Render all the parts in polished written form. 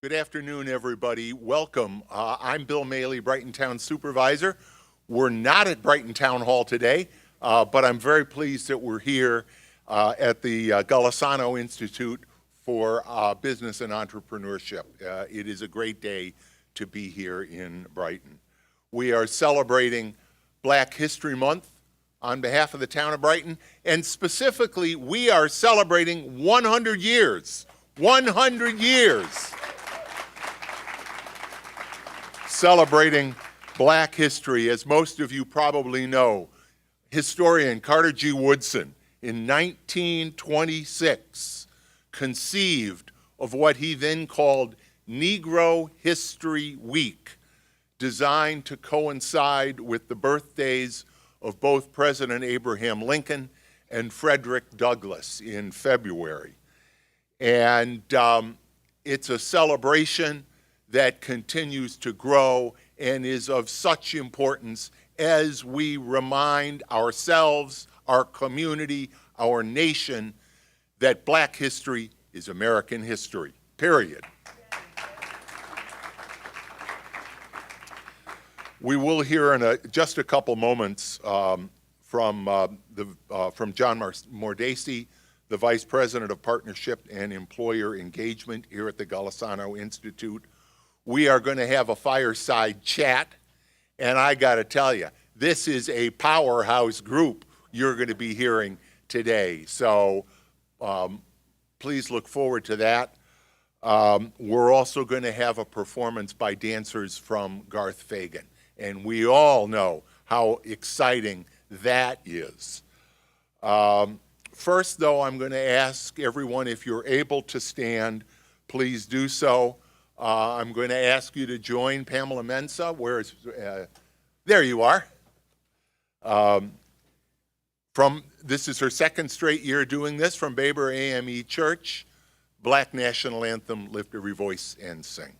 Good afternoon, everybody. Welcome. I'm Bill Maley, Brighton Town Supervisor. We're not at Brighton Town Hall today, but I'm very pleased that we're here at the Golisano Institute for Business and Entrepreneurship. It is a great day to be here in Brighton. We are celebrating Black History Month on behalf of the town of Brighton, and specifically, we are celebrating 100 years. 100 years. Celebrating Black history. As most of you probably know, historian Carter G. Woodson in 1926 conceived of what he then called Negro History Week, designed to coincide with the birthdays of both President Abraham Lincoln and Frederick Douglass in February. And it's a celebration that continues to grow and is of such importance as we remind ourselves, our community, our nation, that Black history is American history, period. We will hear in just a couple moments from John Mordesi, the Vice President of Partnership and Employer Engagement here at the Golisano Institute. We are going to have a fireside chat, and I got to tell you, this is a powerhouse group you're going to be hearing today. So please look forward to that. We're also going to have a performance by dancers from Garth Fagan, and we all know how exciting that is. First, though, I'm going to ask everyone, if you're able to stand, please do so. I'm going to ask you to join Pamela Mensah. There you are. This is her second straight year doing this from Baber AME Church. Black National Anthem, lift every voice and sing.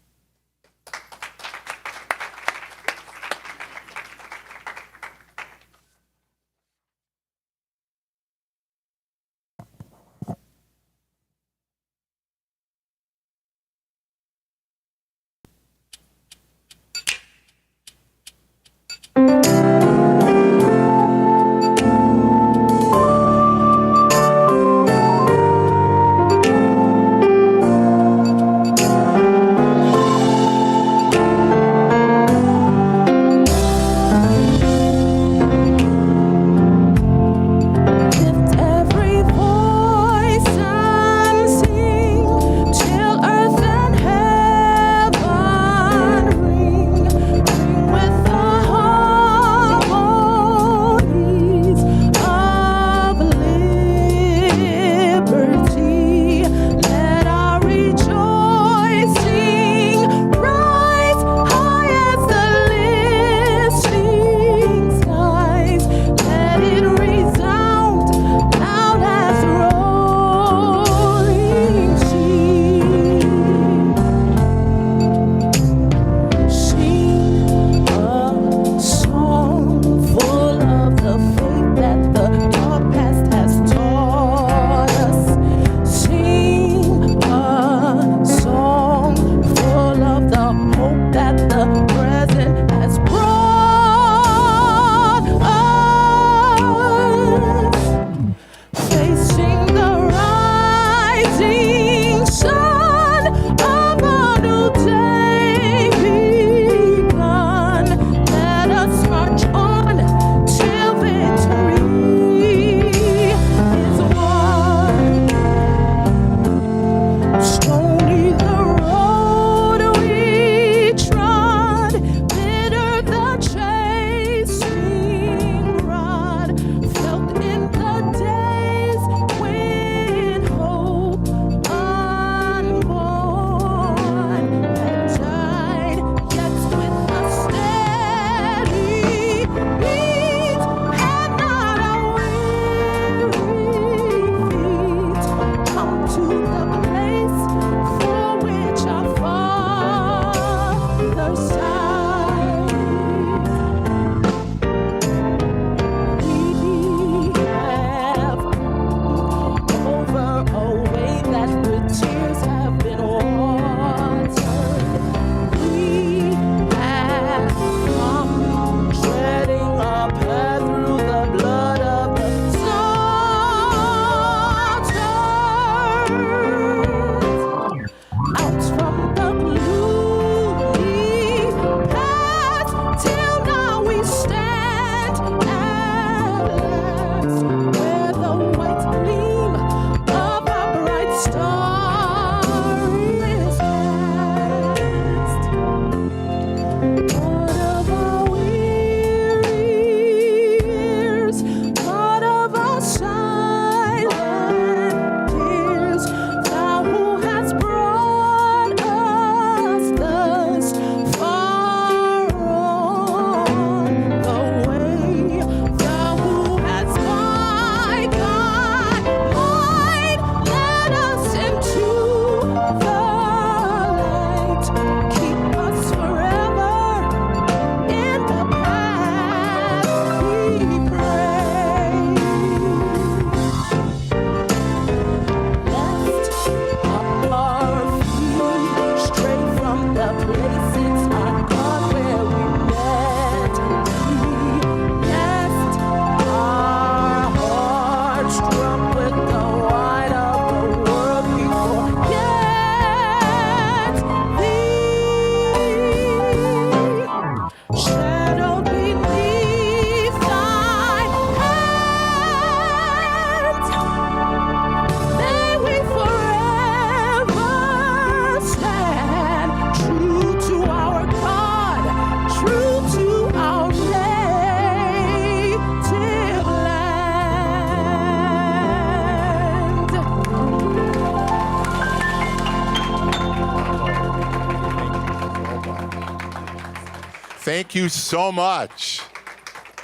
Thank you so much.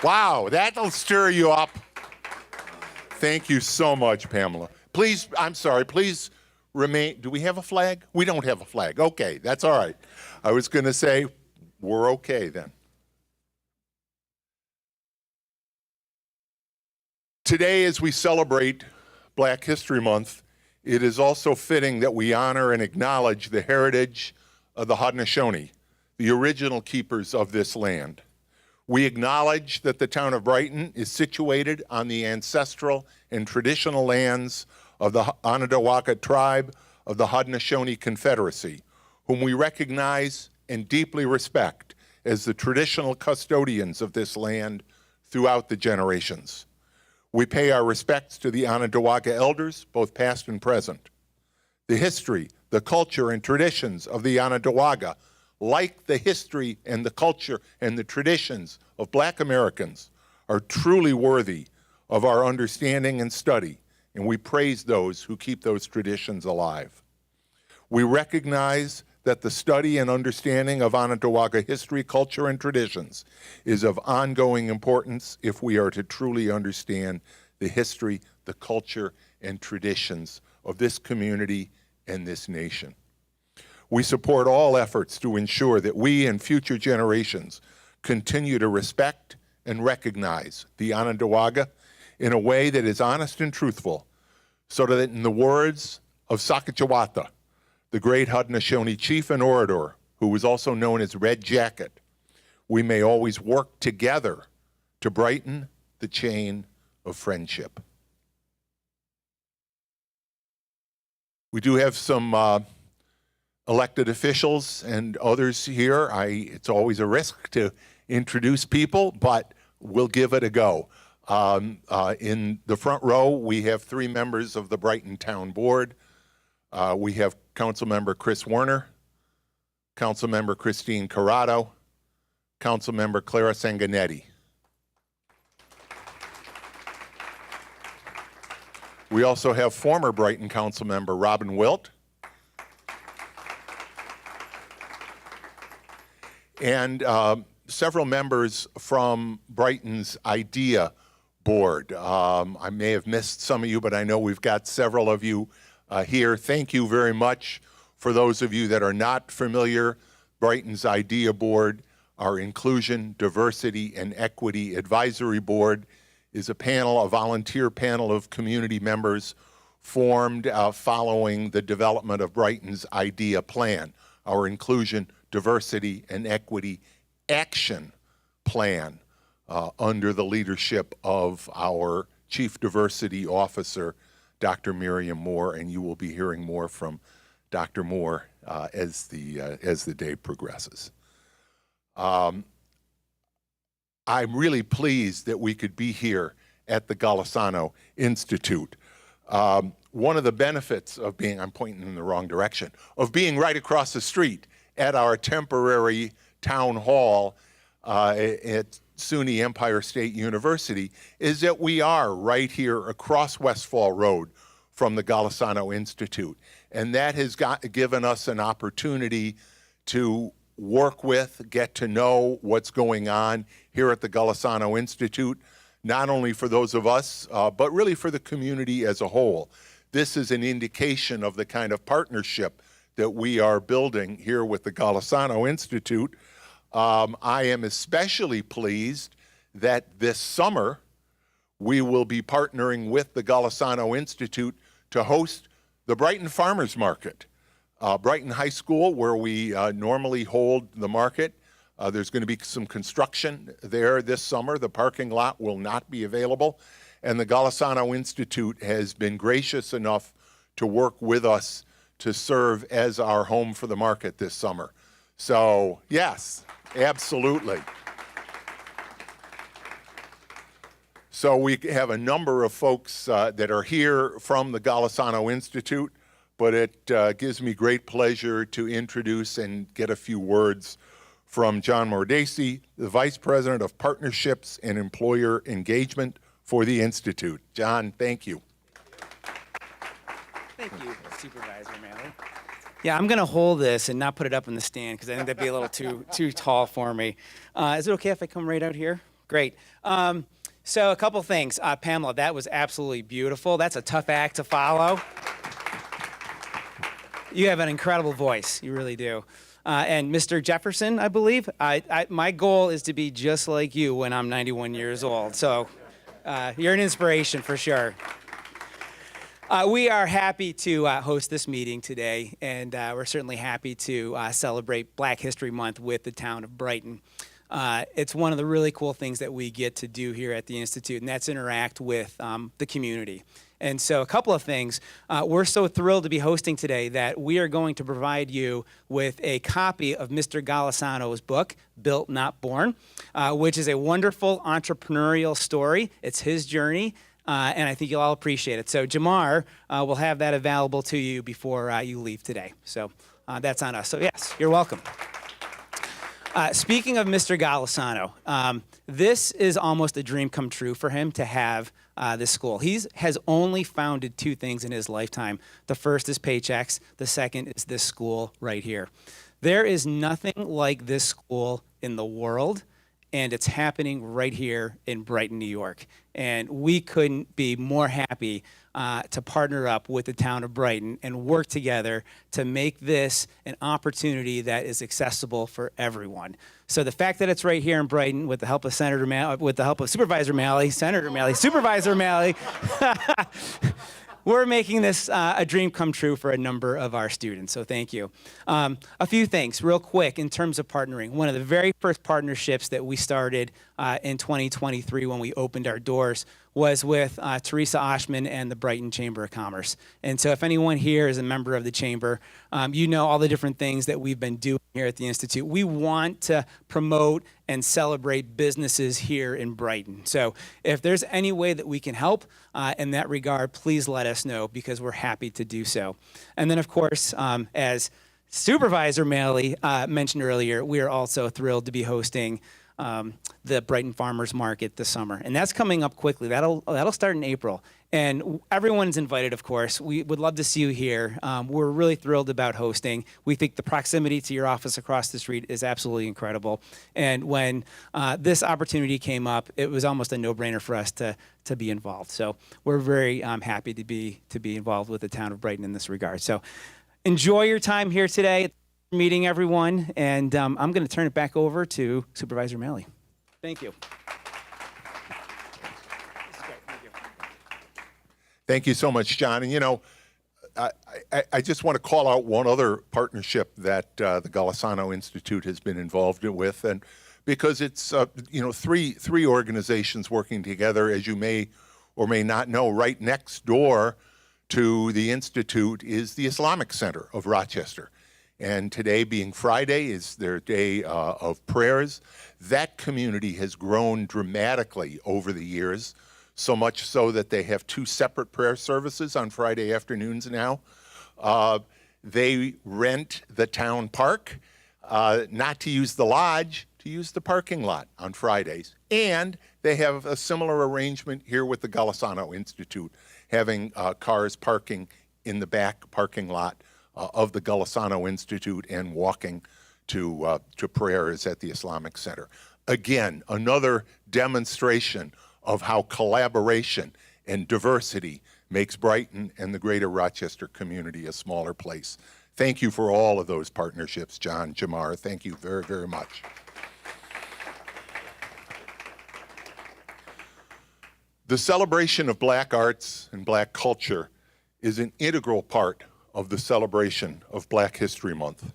Wow, that'll stir you up. Thank you so much, Pamela. Please, I'm sorry, please remain. Do we have a flag? We don't have a flag. Okay, that's all right. I was going to say, we're okay then. Today, as we celebrate Black History Month, it is also fitting that we honor and acknowledge the heritage of the Haudenosaunee, the original keepers of this land. We acknowledge that the town of Brighton is situated on the ancestral and traditional lands of the Onondaga tribe of the Haudenosaunee Confederacy, whom we recognize and deeply respect as the traditional custodians of this land throughout the generations. We pay our respects to the Onondaga elders, both past and present. The history, the culture, and traditions of the Onondaga, like the history and the culture and the traditions of Black Americans, are truly worthy of our understanding and study, and we praise those who keep those traditions alive. We recognize that the study and understanding of Onondaga history, culture, and traditions is of ongoing importance if we are to truly understand the history, the culture, and traditions of this community and this nation. We support all efforts to ensure that we and future generations continue to respect and recognize the Onondaga in a way that is honest and truthful, so that in the words of Sakachawata, the great Haudenosaunee chief and orator, who was also known as Red Jacket, we may always work together to brighten the chain of friendship. We do have some elected officials and others here. It's always a risk to introduce people, but we'll give it a go. In the front row, we have 3 members of the Brighton Town Board. We have Councilmember Chris Werner, Councilmember Christine Corrado, Councilmember Clara Sanguinetti. We also have former Brighton Councilmember Robin Wilt, and several members from Brighton's IDEA board. I may have missed some of you, but I know we've got several of you here. Thank you very much. For those of you that are not familiar, Brighton's IDEA board, our Inclusion, Diversity, and Equity Advisory Board, is a volunteer panel of community members formed following the development of Brighton's IDEA plan, our Inclusion, Diversity, and Equity Action Plan, under the leadership of our Chief Diversity Officer, Dr. Miriam Moore, and you will be hearing more from Dr. Moore as the day progresses. I'm really pleased that we could be here at the Golisano Institute. One of the benefits of being, I'm pointing in the wrong direction, of being right across the street at our temporary town hall at SUNY Empire State University is that we are right here across Westfall Road from the Golisano Institute. And that has given us an opportunity to work with, get to know what's going on here at the Golisano Institute, not only for those of us, but really for the community as a whole. This is an indication of the kind of partnership that we are building here with the Golisano Institute. I am especially pleased that this summer we will be partnering with the Golisano Institute to host the Brighton Farmers Market. Brighton High School, where we normally hold the market, there's going to be some construction there this summer. The parking lot will not be available, and the Golisano Institute has been gracious enough to work with us to serve as our home for the market this summer. So, yes, absolutely. So we have a number of folks that are here from the Golisano Institute, but it gives me great pleasure to introduce and get a few words from John Mordacey, the Vice President of Partnerships and Employer Engagement for the Institute. John, thank you. Thank you, Supervisor Malley. Yeah, I'm going to hold this and not put it up in the stand because I think that'd be a little too tall for me. Is it okay if I come right out here? Great. So a couple things. Pamela, that was absolutely beautiful. That's a tough act to follow. You have an incredible voice. You really do. And Mr. Jefferson, I believe, my goal is to be just like you when I'm 91 years old. So you're an inspiration for sure. We are happy to host this meeting today, and we're certainly happy to celebrate Black History Month with the town of Brighton. It's one of the really cool things that we get to do here at the Institute, and that's interact with the community. And so a couple of things. We're so thrilled to be hosting today that we are going to provide you with a copy of Mr. Golisano's book, Built Not Born, which is a wonderful entrepreneurial story. It's his journey. And I think you'll all appreciate it. So Jamar will have that available to you before you leave today. So that's on us. So yes, you're welcome. Speaking of Mr. Golisano, this is almost a dream come true for him to have this school. He has only founded two things in his lifetime. The first is paychecks. The second is this school right here. There is nothing like this school in the world, and it's happening right here in Brighton, New York. And we couldn't be more happy to partner up with the town of Brighton and work together to make this an opportunity that is accessible for everyone. So the fact that it's right here in Brighton, with the help of Supervisor Malley, Supervisor Malley, we're making this a dream come true for a number of our students, so thank you. A few things real quick in terms of partnering. One of the very first partnerships that we started in 2023 when we opened our doors was with Teresa Oshman and the Brighton Chamber of Commerce. And so if anyone here is a member of the Chamber, you know all the different things that we've been doing here at the Institute. We want to promote and celebrate businesses here in Brighton. So if there's any way that we can help in that regard, please let us know because we're happy to do so. And then of course, as Supervisor Malley mentioned earlier, we are also thrilled to be hosting the Brighton Farmers Market this summer. And that's coming up quickly. That'll start in April. And everyone's invited, of course. We would love to see you here. We're really thrilled about hosting. We think the proximity to your office across the street is absolutely incredible. And when this opportunity came up, it was almost a no-brainer for us to be involved. So we're very happy to be involved with the town of Brighton in this regard. So enjoy your time here today. Meeting everyone, and I'm going to turn it back over to Supervisor Malley. Thank you. Thank you so much, John. And you know, I just want to call out one other partnership that the Golisano Institute has been involved with, and because it's three organizations working together, as you may or may not know. Right next door to the Institute is the Islamic Center of Rochester. And today, being Friday, is their day of prayers. That community has grown dramatically over the years, so much so that they have two separate prayer services on Friday afternoons now. They rent the town park, not to use the lodge, to use the parking lot on Fridays. And they have a similar arrangement here with the Golisano Institute, having cars parking in the back parking lot of the Golisano Institute and walking to prayers at the Islamic Center. Again, another demonstration of how collaboration and diversity makes Brighton and the greater Rochester community a smaller place. Thank you for all of those partnerships, John, Jamar. Thank you very, very much. The celebration of Black arts and Black culture is an integral part of the celebration of Black History Month.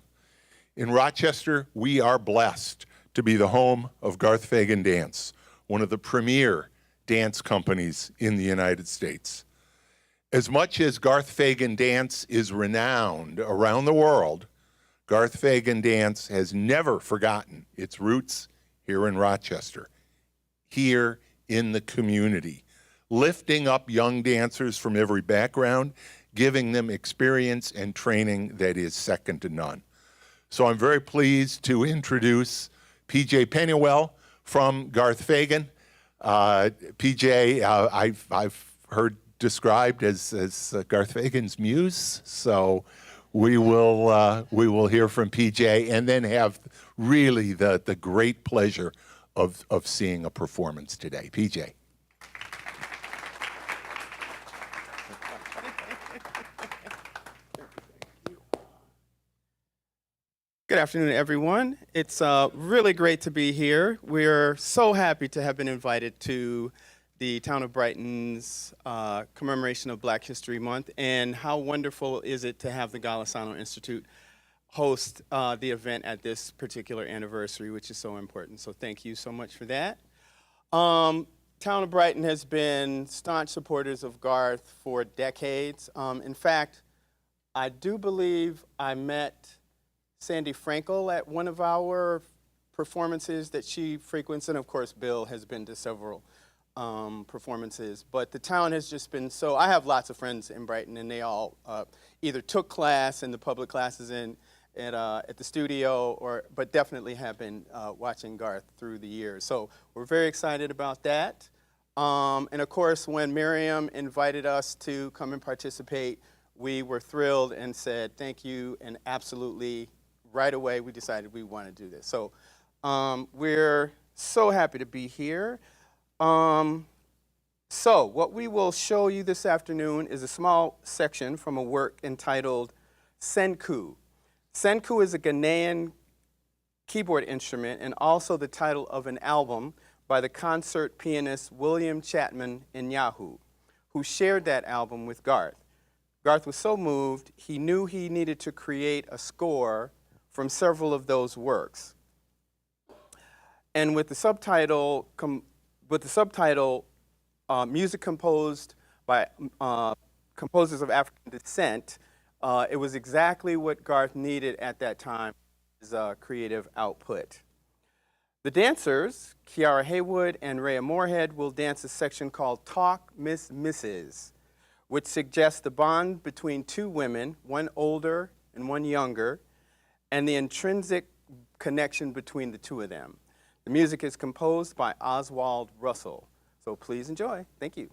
In Rochester, we are blessed to be the home of Garth Fagan Dance, one of the premier dance companies in the United States. As much as Garth Fagan Dance is renowned around the world, Garth Fagan Dance has never forgotten its roots here in Rochester, here in the community, lifting up young dancers from every background, giving them experience and training that is second to none. So I'm very pleased to introduce PJ Pennywell from Garth Fagan. PJ, I've heard described as Garth Fagan's muse, so we will hear from PJ and then have really the great pleasure of seeing a performance today. PJ. Good afternoon, everyone. It's really great to be here. We're so happy to have been invited to the town of Brighton's commemoration of Black History Month, and how wonderful is it to have the Golisano Institute host the event at this particular anniversary, which is so important. So thank you so much for that. Town of Brighton has been staunch supporters of Garth for decades. In fact, I do believe I met Sandy Frankel at one of our performances that she frequents, and of course Bill has been to several performances. But the town has just been so, I have lots of friends in Brighton, and they all either took class in the public classes at the studio, but definitely have been watching Garth through the years. So we're very excited about that. And of course, when Miriam invited us to come and participate, we were thrilled and said thank you, and absolutely right away we decided we want to do this. So we're so happy to be here. So what we will show you this afternoon is a small section from a work entitled Senku. Senku is a Ghanaian keyboard instrument and also the title of an album by the concert pianist William Chapman Nyahu, who shared that album with Garth. Garth was so moved, he knew he needed to create a score from several of those works. And with the subtitle, music composed by composers of African descent, it was exactly what Garth needed at that time as a creative output. The dancers, Kiara Haywood and Rhea Moorhead, will dance a section called Talk Miss Mrs., which suggests the bond between two women, one older and one younger, and the intrinsic connection between the two of them. The music is composed by Oswald Russell. So please enjoy. Thank you.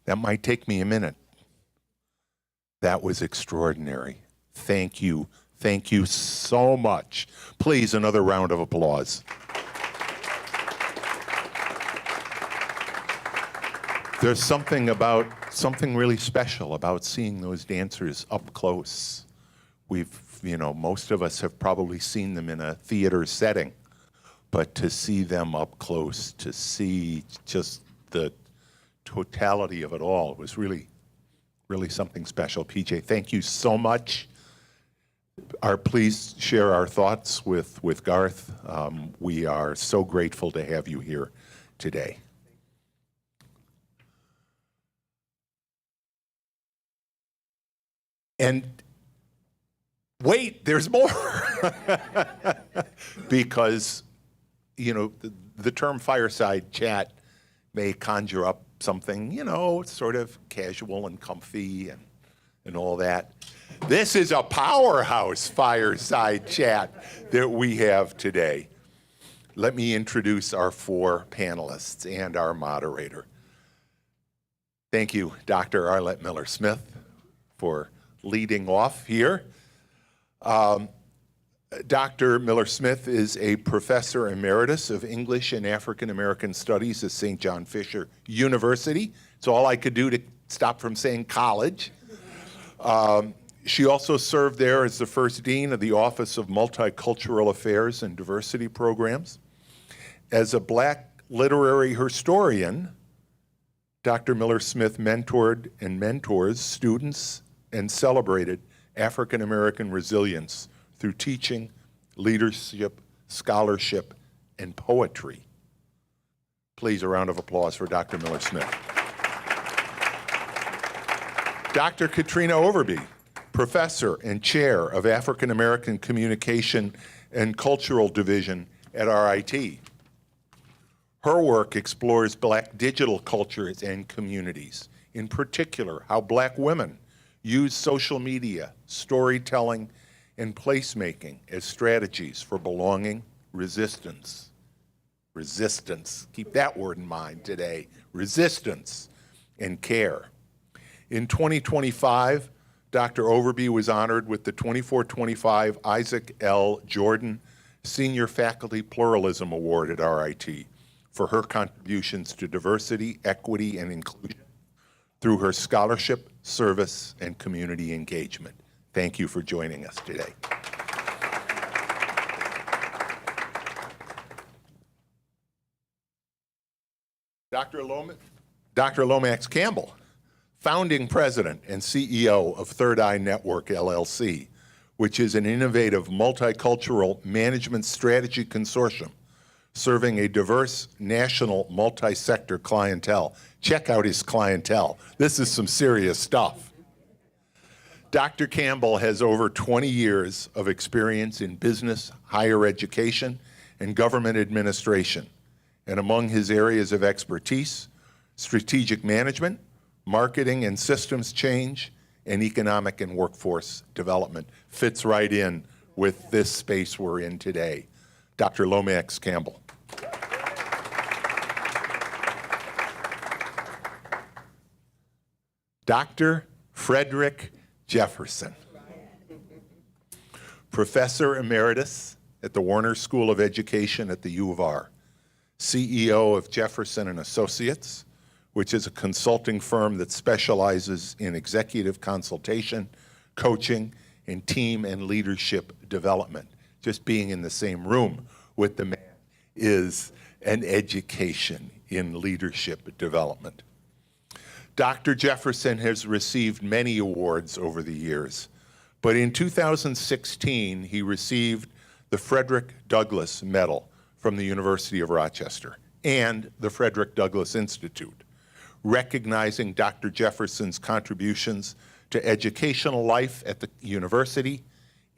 That might take me a minute. That was extraordinary. Thank you. Thank you so much. Please, another round of applause. There's something really special about seeing those dancers up close. Most of us have probably seen them in a theater setting, but to see them up close, to see just the totality of it all, was really, really something special. PJ, thank you so much. Please share our thoughts with Garth. We are so grateful to have you here today. And wait, there's more. Because, the term fireside chat may conjure up something, sort of casual and comfy and all that. This is a powerhouse fireside chat that we have today. Let me introduce our 4 panelists and our moderator. Thank you, Dr. Arlette Miller-Smith, for leading off here. Dr. Miller-Smith is a professor emeritus of English and African American Studies at St. John Fisher University. It's all I could do to stop from saying college. She also served there as the first dean of the Office of Multicultural Affairs and Diversity Programs. As a Black literary historian, Dr. Miller-Smith mentored and mentors students and celebrated African American resilience through teaching, leadership, scholarship, and poetry. Please, a round of applause for Dr. Miller-Smith. Dr. Katrina Overby, professor and chair of African American Communication and Cultural Division at RIT. Her work explores Black digital cultures and communities, in particular, how Black women use social media, storytelling, and placemaking as strategies for belonging, resistance, keep that word in mind today, resistance, and care. In 2025, Dr. Overby was honored with the 24-25 Isaac L. Jordan Senior Faculty Pluralism Award at RIT for her contributions to diversity, equity, and inclusion through her scholarship, service, and community engagement. Thank you for joining us today. Dr. Lomax Campbell, founding president and CEO of Third Eye Network, LLC, which is an innovative multicultural management strategy consortium serving a diverse national multi-sector clientele. Check out his clientele. This is some serious stuff. Dr. Campbell has over 20 years of experience in business, higher education, and government administration. And among his areas of expertise, strategic management, marketing and systems change, and economic and workforce development. Fits right in with this space we're in today. Dr. Lomax Campbell. Dr. Frederick Jefferson, professor emeritus at the Warner School of Education at the U of R, CEO of Jefferson and Associates, which is a consulting firm that specializes in executive consultation, coaching, and team and leadership development. Just being in the same room with the man is an education in leadership development. Dr. Jefferson has received many awards over the years, but in 2016, he received the Frederick Douglass Medal from the University of Rochester and the Frederick Douglass Institute, recognizing Dr. Jefferson's contributions to educational life at the university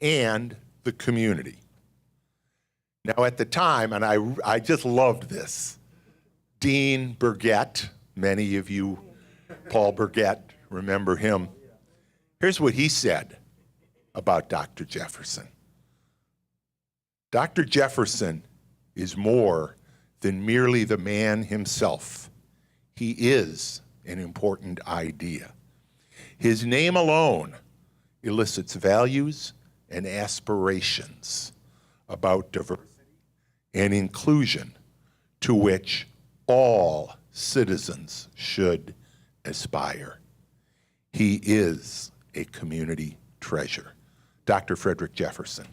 and the community. Now at the time, and I just loved this, Dean Burgett, many of you, Paul Burgett, remember him. Here's what he said about Dr. Jefferson. Dr. Jefferson is more than merely the man himself. He is an important idea. His name alone elicits values and aspirations about diversity and inclusion to which all citizens should aspire. He is a community treasure. Dr. Frederick Jefferson.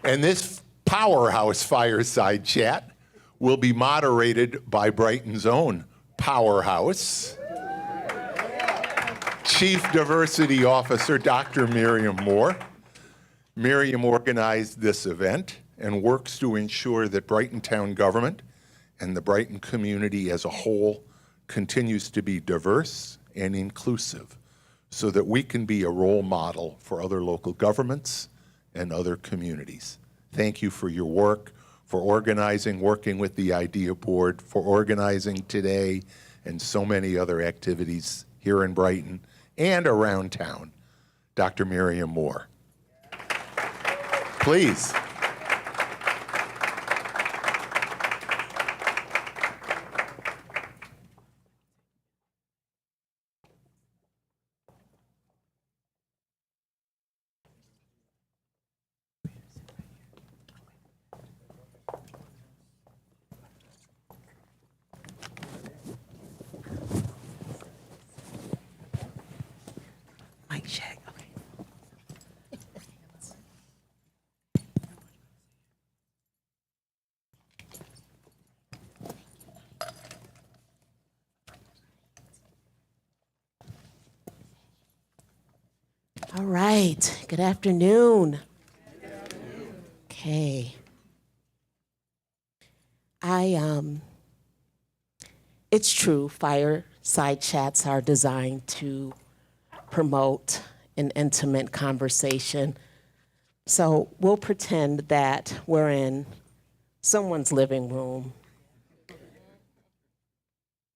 And this powerhouse fireside chat will be moderated by Brighton's own powerhouse, Chief Diversity Officer Dr. Miriam Moore. Miriam organized this event and works to ensure that Brighton Town government and the Brighton community as a whole continues to be diverse and inclusive so that we can be a role model for other local governments and other communities. Thank you for your work, for organizing, working with the Idea Board, for organizing today and so many other activities here in Brighton and around town. Dr. Miriam Moore. Please. Mic check. Okay. All right. Good afternoon. Okay. It's true, fireside chats are designed to promote an intimate conversation. So we'll pretend that we're in someone's living room,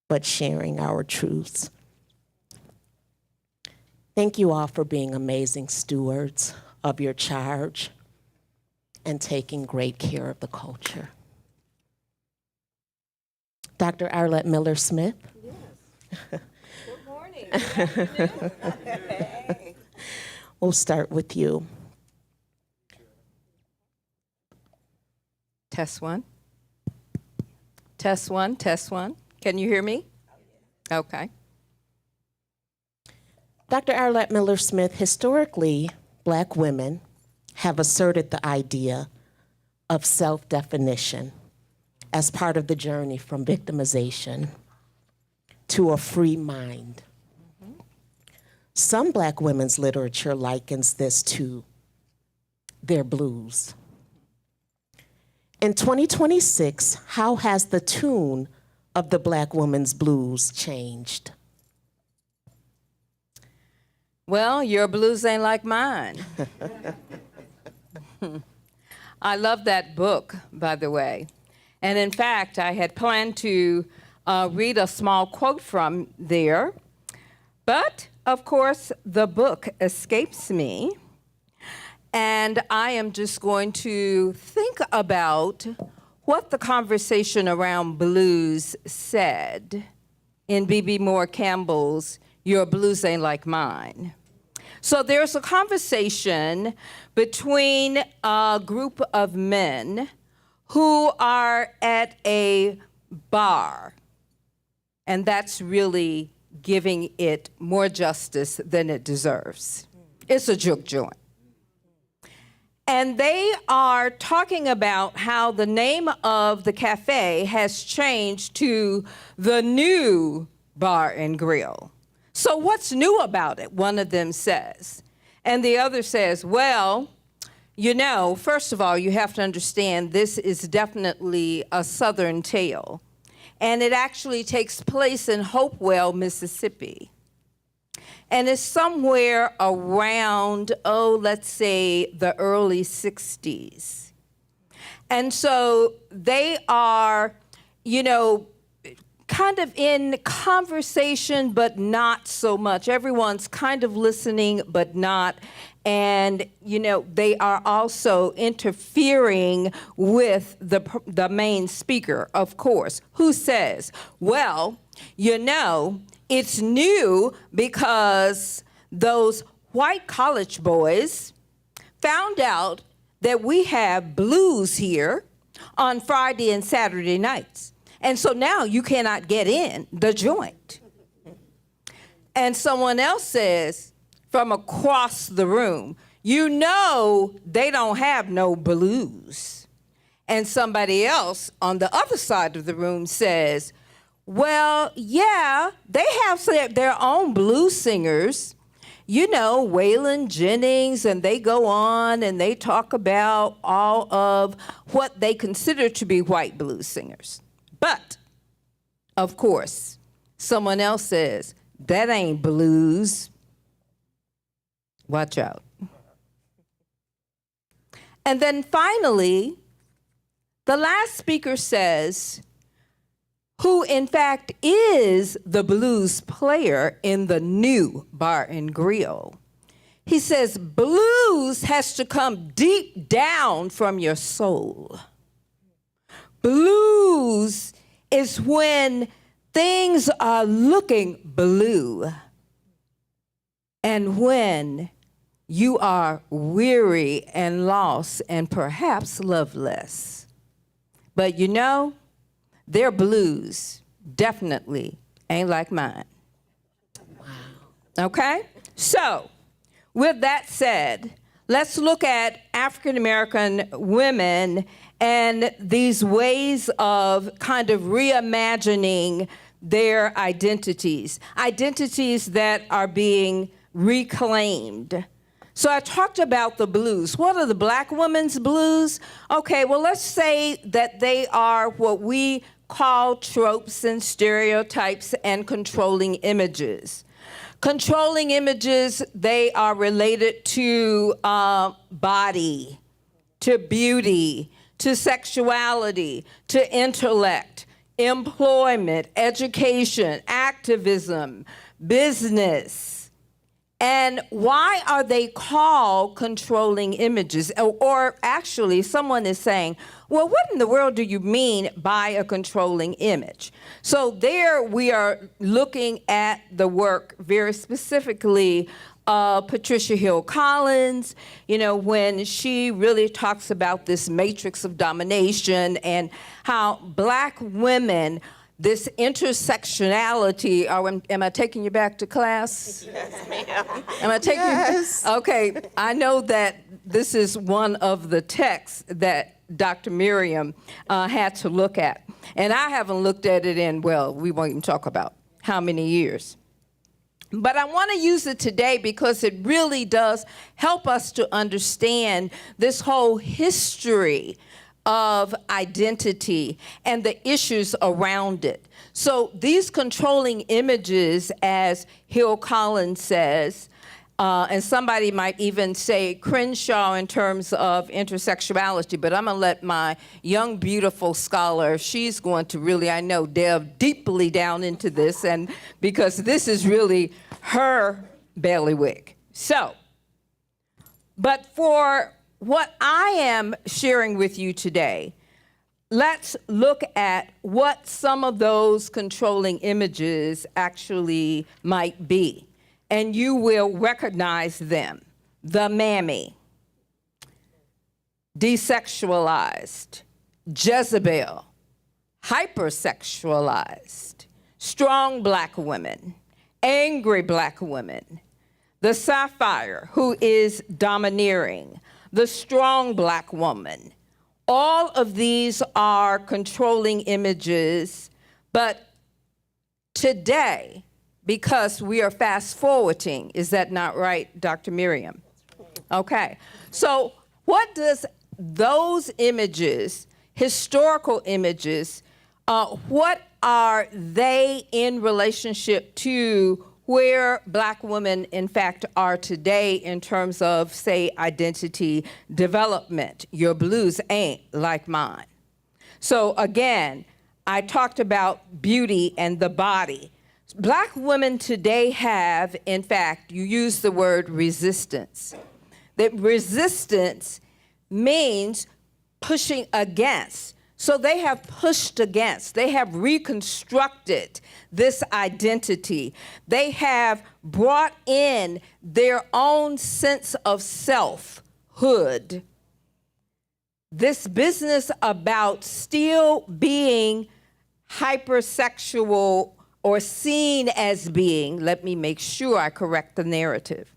but sharing our truths. Thank you all for being amazing stewards of your charge and taking great care of the culture. Dr. Arlette Miller-Smith. Yes. Good morning. Good afternoon. Hey. We'll start with you. Test one. Test one, test one. Can you hear me? Okay. Dr. Arlette Miller-Smith, historically, Black women have asserted the idea of self-definition as part of the journey from victimization to a free mind. Mm-hmm. Some Black women's literature likens this to their blues. In 2026, how has the tune of the Black woman's blues changed? Well, your blues ain't like mine. I love that book, by the way. And in fact, I had planned to read a small quote from there. But, of course, the book escapes me. And I am just going to think about what the conversation around blues said in B.B. Moore Campbell's Your Blues Ain't Like Mine. So there's a conversation between a group of men who are at a bar, and that's really giving it more justice than it deserves. It's a juke joint. And they are talking about how the name of the cafe has changed to the New Bar and Grill. So what's new about it? One of them says. And the other says, well, you know, first of all, you have to understand this is definitely a Southern tale. And it actually takes place in Hopewell, Mississippi. And it's somewhere around, let's say the early 60s. And so they are, you know, kind of in conversation, but not so much. Everyone's kind of listening, but not. And, you know, they are also interfering with the main speaker, of course, who says, well, you know, it's new because those white college boys found out that we have blues here on Friday and Saturday nights. And so now you cannot get in the joint. And someone else says from across the room, you know they don't have no blues. And somebody else on the other side of the room says, well, yeah, they have their own blues singers, you know, Waylon Jennings, and they go on and they talk about all of what they consider to be white blues singers. But, of course, someone else says, that ain't blues. Watch out. And then finally, the last speaker says, who in fact is the blues player in the new bar and grill. He says, blues has to come deep down from your soul. Blues is when things are looking blue and when you are weary and lost and perhaps loveless. But you know, their blues definitely ain't like mine. Wow. Okay? So, with that said, let's look at African American women and these ways of kind of reimagining their identities that are being reclaimed. So I talked about the blues. What are the black women's blues? Okay, well, let's say that they are what we call tropes and stereotypes and controlling images. Controlling images, they are related to body, to beauty, to sexuality, to intellect, employment, education, activism, business. And why are they called controlling images? Or actually, someone is saying, well, what in the world do you mean by a controlling image? So there we are looking at the work very specifically of Patricia Hill Collins, you know, when she really talks about this matrix of domination and how black women, this intersectionality, am I taking you back to class? Yes, ma'am. Am I taking Yes. you? Okay, I know that this is one of the texts that Dr. Miriam had to look at. And I haven't looked at it in, well, we won't even talk about how many years. But I want to use it today because it really does help us to understand this whole history of identity and the issues around it. So these controlling images, as Hill Collins says, and somebody might even say Crenshaw in terms of intersectionality, but I'm going to let my young, beautiful scholar, she's going to really, I know, delve deeply down into this, and because this is really her bailiwick. So, but for what I am sharing with you today, let's look at what some of those controlling images actually might be. And you will recognize them. The mammy, desexualized, Jezebel, hypersexualized, strong black women, angry black women, the sapphire, who is domineering, the strong black woman. All of these are controlling images, but today, because we are fast forwarding, is that not right, Dr. Miriam? Okay, so what does those images, historical images, what are they in relationship to where black women, in fact, are today in terms of, say, identity development? Your blues ain't like mine. So again, I talked about beauty and the body. Black women today have, in fact, you use the word resistance. That resistance means pushing against. So they have pushed against. They have reconstructed this identity. They have brought in their own sense of selfhood. This business about still being hypersexual or seen as being, let me make sure I correct the narrative,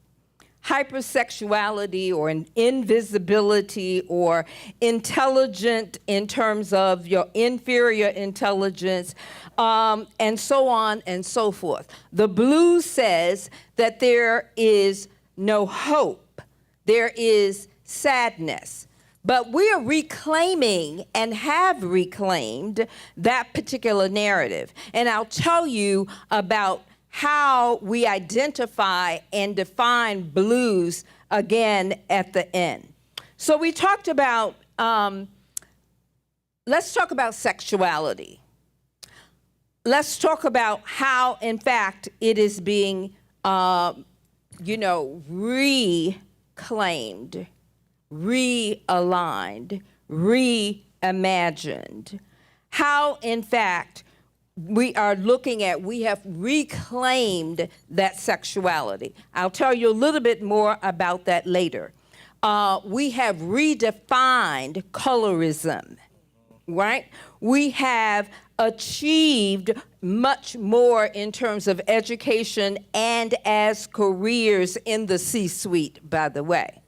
hypersexuality or an invisibility or intelligent in terms of your inferior intelligence, and so on and so forth. The blues says that there is no hope, there is sadness. But we are reclaiming and have reclaimed that particular narrative. And I'll tell you about how we identify and define blues again at the end. So we talked about, let's talk about sexuality. Let's talk about how, in fact, it is being, reclaimed, realigned, reimagined. How, in fact, we are looking at, we have reclaimed that sexuality. I'll tell you a little bit more about that later. We have redefined colorism, right? We have achieved much more in terms of education and as careers in the C-suite, by the way.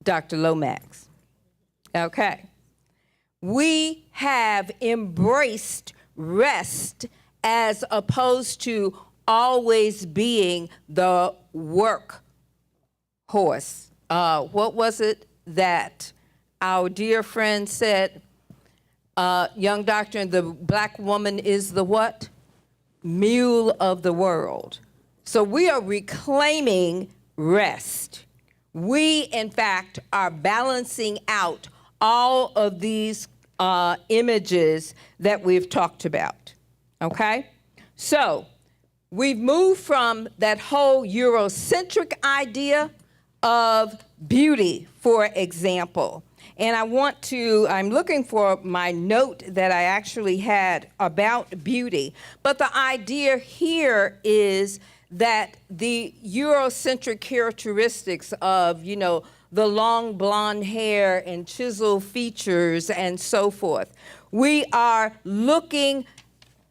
Dr. Lomax. Okay. We have embraced rest as opposed to always being the work horse. What was it that our dear friend said? Young doctor, the black woman is the what? Mule of the world. So we are reclaiming rest. We, in fact, are balancing out all of these images that we've talked about, okay? So we've moved from that whole Eurocentric idea of beauty, for example. And I'm looking for my note that I actually had about beauty. But the idea here is that the Eurocentric characteristics of, the long blonde hair and chiseled features and so forth. We are looking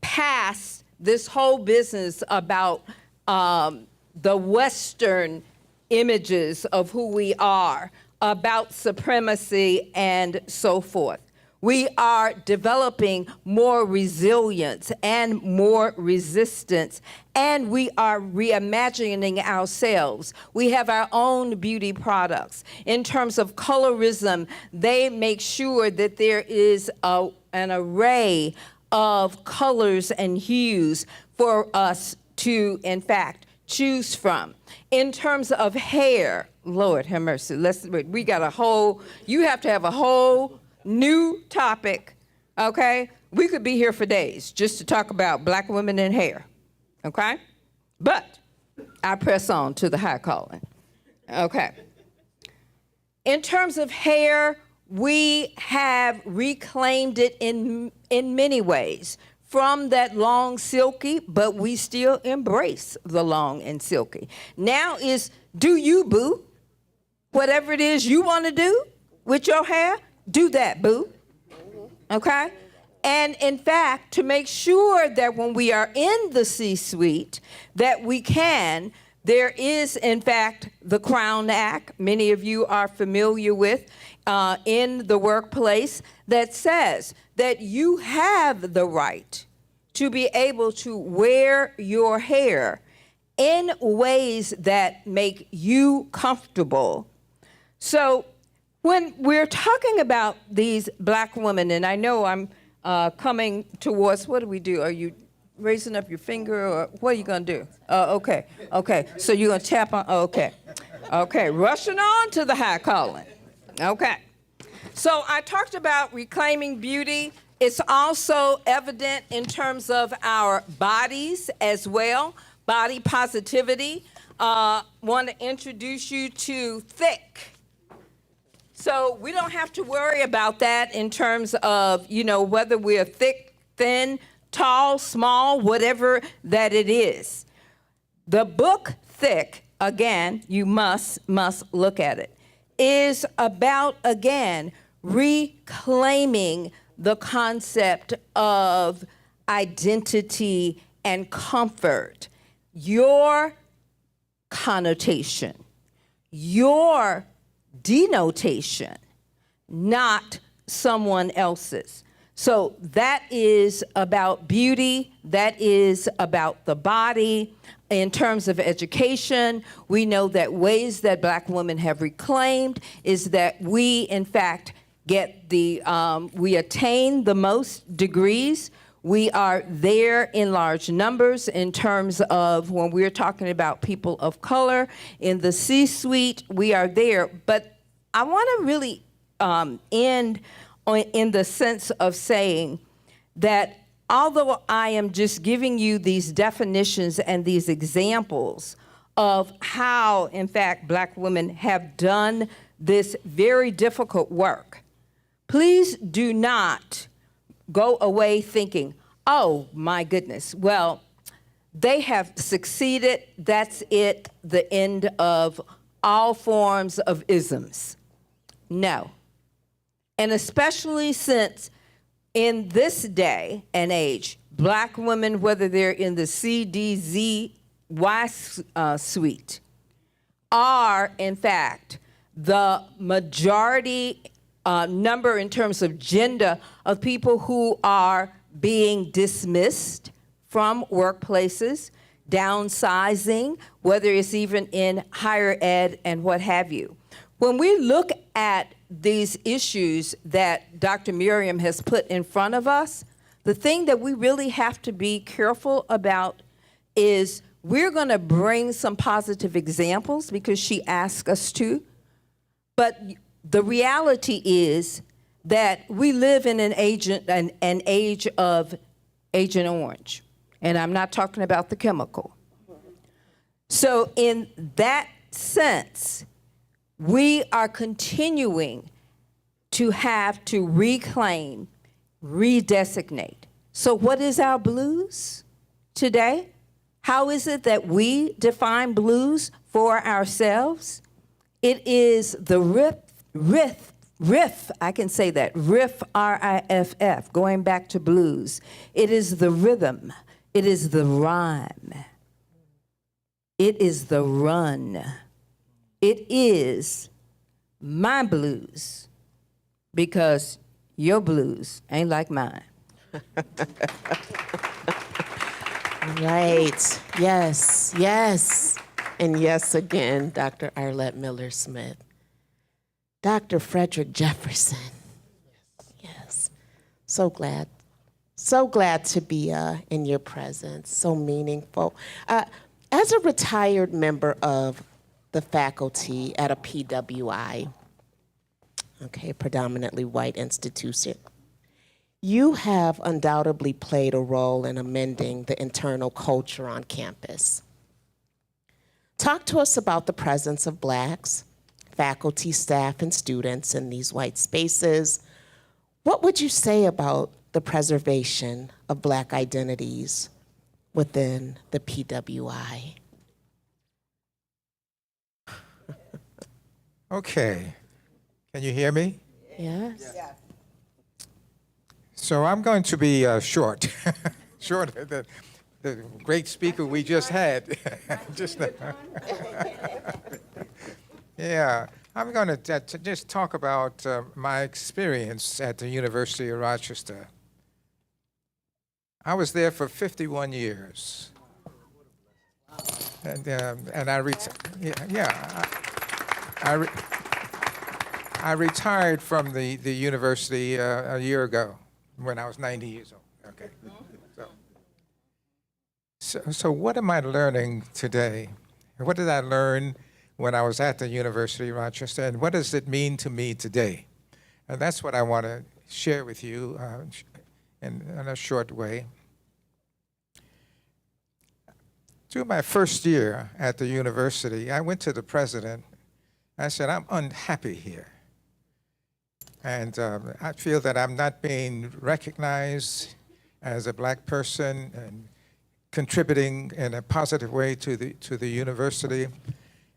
past this whole business about the Western images of who we are, about supremacy and so forth. We are developing more resilience and more resistance, and we are reimagining ourselves. We have our own beauty products. In terms of colorism, they make sure that there is an array of colors and hues for us to, in fact, choose from. In terms of hair, Lord have mercy, you have to have a whole new topic, okay? We could be here for days just to talk about black women and hair, okay? But I press on to the high calling, okay? In terms of hair, we have reclaimed it in many ways. From that long silky, but we still embrace the long and silky. Now is, do you, boo? Whatever it is you want to do with your hair, do that, boo, okay? And in fact, to make sure that when we are in the C-suite, that there is, in fact, the Crown Act, many of you are familiar with, in the workplace, that says that you have the right to be able to wear your hair in ways that make you comfortable. So when we're talking about these black women, and I know I'm coming towards, what do we do? Are you raising up your finger, or what are you gonna do? Okay, so you're gonna tap on, okay, rushing on to the high calling. Okay, so I talked about reclaiming beauty It's also evident in terms of our bodies as well, body positivity. Want to introduce you to thick. So we don't have to worry about that in terms of, whether we're thick, thin, tall, small, whatever that it is. The book Thick, again, you must look at it, is about, again, reclaiming the concept of identity and comfort. Your connotation, your denotation, not someone else's. So that is about beauty, that is about the body. In terms of education, we know that ways that Black women have reclaimed is that we, in fact, we attain the most degrees. We are there in large numbers in terms of when we're talking about people of color. In the C-suite, we are there. But I want to really end in the sense of saying that although I am just giving you these definitions and these examples of how, in fact, Black women have done this very difficult work, please do not go away thinking, oh, my goodness, well, they have succeeded. That's it, the end of all forms of isms. No. And especially since in this day and age, Black women, whether they're in the C, D, Z, Y suite, are, in fact, the majority number in terms of gender of people who are being dismissed from workplaces, downsizing, whether it's even in higher ed and what have you. When we look at these issues that Dr. Miriam has put in front of us, the thing that we really have to be careful about is we're going to bring some positive examples because she asked us to, but the reality is that we live in an age of Agent Orange, and I'm not talking about the chemical. So in that sense, we are continuing to have to reclaim, redesignate. So what is our blues today? How is it that we define blues for ourselves? It is the riff, I can say that, riff, R-I-F-F, going back to blues. It is the rhythm. It is the rhyme. It is the run. It is my blues, because your blues ain't like mine. Right. Yes, yes. And yes again, Dr. Arlette Miller-Smith. Dr. Frederick Jefferson. Yes. So glad to be in your presence. So meaningful. As a retired member of the faculty at a PWI, okay, predominantly white institution, you have undoubtedly played a role in amending the internal culture on campus. Talk to us about the presence of Blacks, faculty, staff, and students in these white spaces. What would you say about the preservation of Black identities within the PWI? Okay. Can you hear me? Yes. So I'm going to be short. Shorter than the great speaker we just had. Just now. Yeah. I'm going to just talk about my experience at the University of Rochester. I was there for 51 years. And I retired from the university a year ago when I was 90 years old. Okay. So what am I learning today? What did I learn when I was at the University of Rochester, and what does it mean to me today? And that's what I want to share with you in a short way. Through my first year at the university, I went to the president. I said, I'm unhappy here. And I feel that I'm not being recognized as a black person and contributing in a positive way to the university.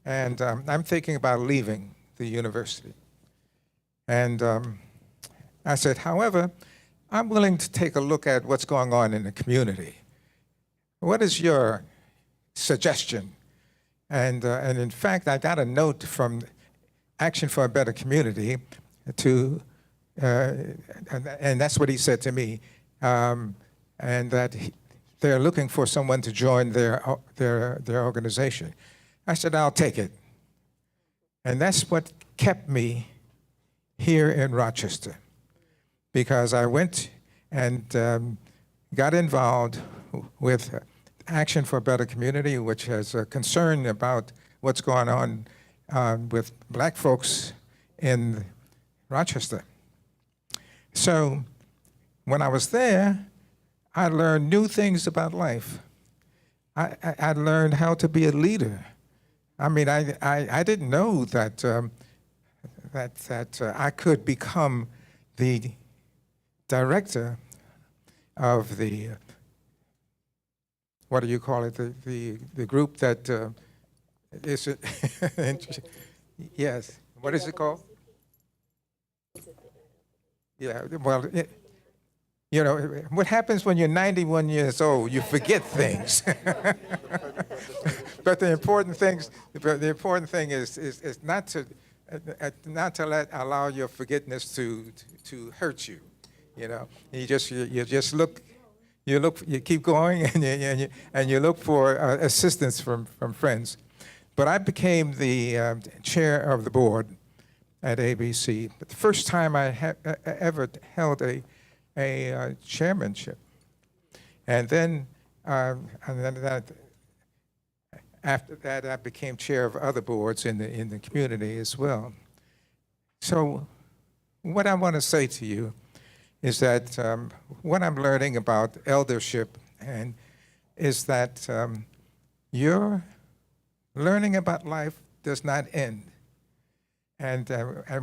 And I'm thinking about leaving the university. And I said, however, I'm willing to take a look at what's going on in the community. What is your suggestion? And in fact, I got a note from Action for a Better Community to, and that's what he said to me, and that they're looking for someone to join their organization. I said, I'll take it. And that's what kept me here in Rochester, because I went and got involved with Action for a Better Community, which has a concern about what's going on with black folks in Rochester. So when I was there, I learned new things about life. I learned how to be a leader. I mean, I didn't know that I could become the director of the, what do you call it, the group that is, yes, what is it called? Yeah, well, you know, what happens when you're 91 years old, you forget things. But the important thing is not to allow your forgetfulness to hurt you. You know, you just look, you keep going, and you look for assistance from friends. But I became the chair of the board at ABC. But the first time I ever held a chairmanship, and then after that, I became chair of other boards in the community as well. So, what I want to say to you is that what I'm learning about eldership is that your learning about life does not end. And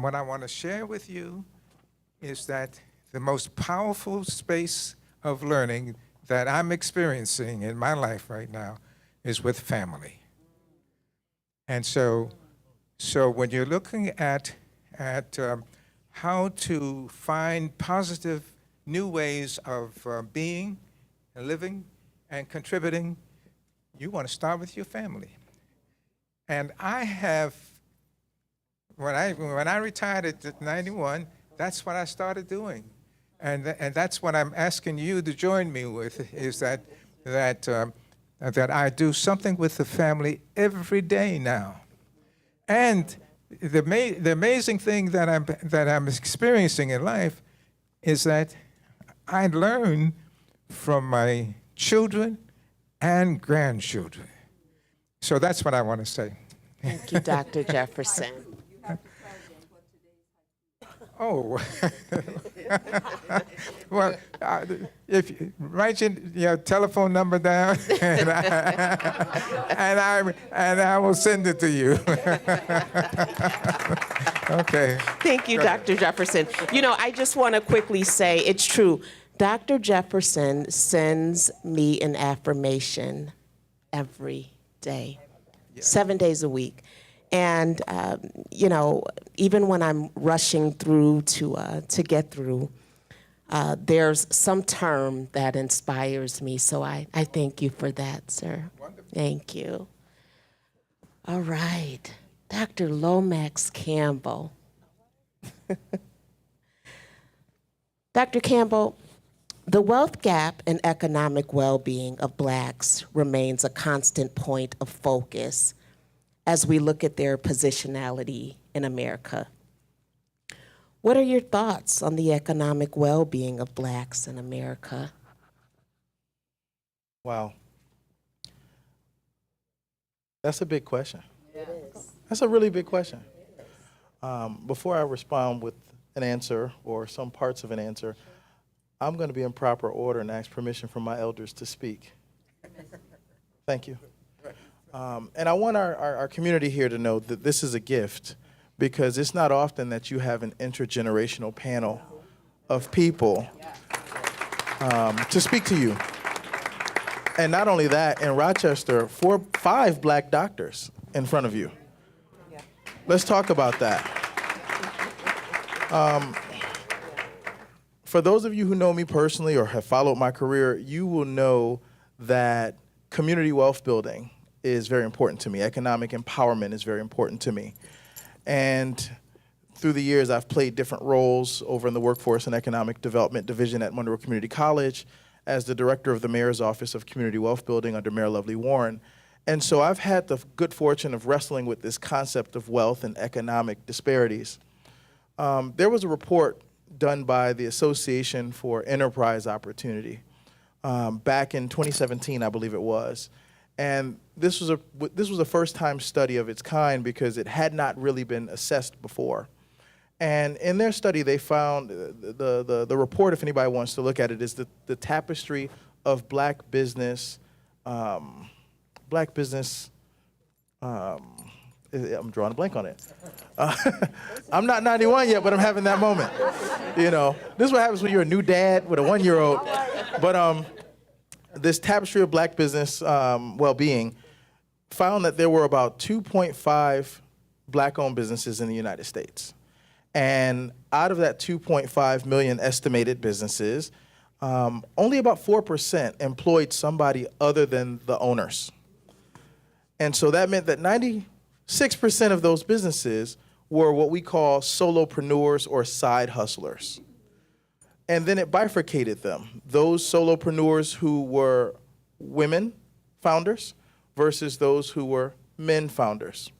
what I want to share with you is that the most powerful space of learning that I'm experiencing in my life right now is with family. And so when you're looking at how to find positive new ways of being and living and contributing, you want to start with your family. And I have, when I retired at 91, that's what I started doing. And that's what I'm asking you to join me with, is that I do something with the family every day now. And the amazing thing that I'm experiencing in life is that I learn from my children and grandchildren. So that's what I want to say. Thank you, Dr. Jefferson. Oh, well, if you write your telephone number down, and I will send it to you. Okay. Thank you, Dr. Jefferson. You know, I just want to quickly say it's true. Dr. Jefferson sends me an affirmation every day, 7 days a week. And, you know, even when I'm rushing through to get through, there's some term that inspires me. So I thank you for that, sir. Wonderful. Thank you. All right. Dr. Lomax Campbell. Dr. Campbell, the wealth gap and economic well-being of Blacks remains a constant point of focus as we look at their positionality in America. What are your thoughts on the economic well-being of Blacks in America? Wow. That's a big question. It is. That's a really big question. Before I respond with an answer or some parts of an answer, I'm going to be in proper order and ask permission from my elders to speak. Thank you. And I want our community here to know that this is a gift, because it's not often that you have an intergenerational panel of people to speak to you. And not only that, in Rochester, 5 black doctors in front of you. Let's talk about that. For those of you who know me personally or have followed my career, you will know that community wealth building is very important to me. Economic empowerment is very important to me. And through the years, I've played different roles over in the Workforce and Economic Development Division at Monroe Community College as the director of the Mayor's Office of Community Wealth Building under Mayor Lovely Warren. And so I've had the good fortune of wrestling with this concept of wealth and economic disparities. There was a report done by the Association for Enterprise Opportunity back in 2017, I believe it was. And this was a first-time study of its kind because it had not really been assessed before. And in their study, they found the report, if anybody wants to look at it, is the tapestry of black business. I'm drawing a blank on it. I'm not 91 yet, but I'm having that moment. You know, this is what happens when you're a new dad with a 1-year-old. But this tapestry of black business well-being found that there were about 2.5 black-owned businesses in the United States. And out of that 2.5 million estimated businesses, only about 4% employed somebody other than the owners. And so that meant that 96% of those businesses were what we call solopreneurs or side hustlers. And then it bifurcated them. Those solopreneurs who were women founders versus those who were men founders.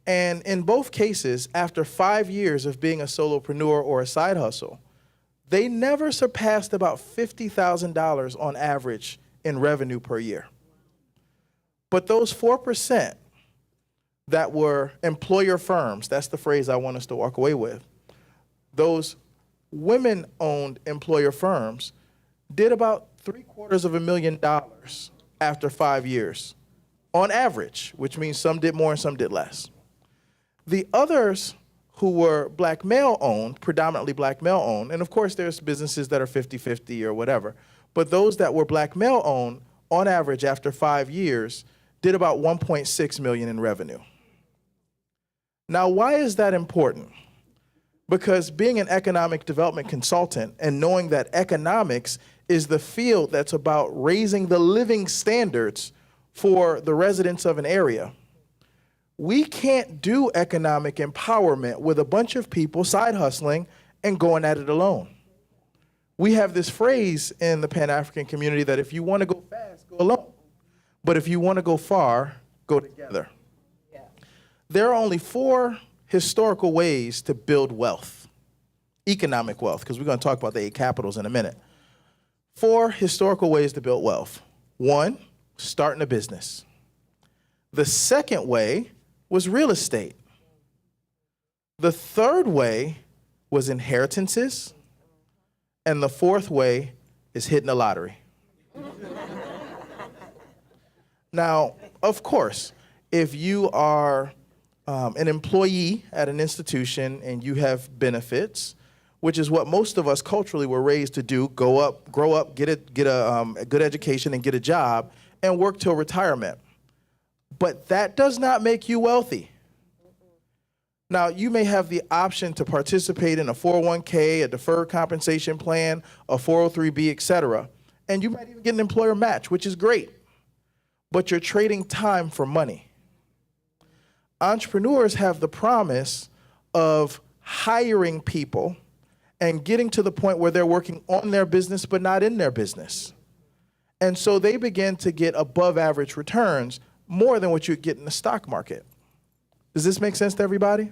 And in both cases, after 5 years of being a solopreneur or a side hustle, they never surpassed about $50,000 on average in revenue per year. But those 4% that were employer firms, that's the phrase I want us to walk away with, those women-owned employer firms did about $750,000 after 5 years, on average, which means some did more and some did less. The others who were black male-owned, predominantly black male-owned, and of course there's businesses that are 50-50 or whatever, but those that were black male-owned, on average after 5 years, did about $1.6 million in revenue. Now, why is that important? Because being an economic development consultant and knowing that economics is the field that's about raising the living standards for the residents of an area, we can't do economic empowerment with a bunch of people side hustling and going at it alone. We have this phrase in the Pan-African community that if you want to go fast, go alone. But if you want to go far, go together. Yeah. There are only 4 historical ways to build wealth, economic wealth, because we're going to talk about the 8 capitals in a minute. 4 historical ways to build wealth. 1, starting a business. The second way was real estate. The third way was inheritances. And the fourth way is hitting the lottery. Now, of course, if you are an employee at an institution and you have benefits, which is what most of us culturally were raised to do, grow up, get a good education and get a job and work till retirement. But that does not make you wealthy. Now, you may have the option to participate in a 401k, a deferred compensation plan, a 403b, et cetera, and you might even get an employer match, which is great. But you're trading time for money. Entrepreneurs have the promise of hiring people and getting to the point where they're working on their business but not in their business. And so they begin to get above average returns, more than what you get in the stock market. Does this make sense to everybody?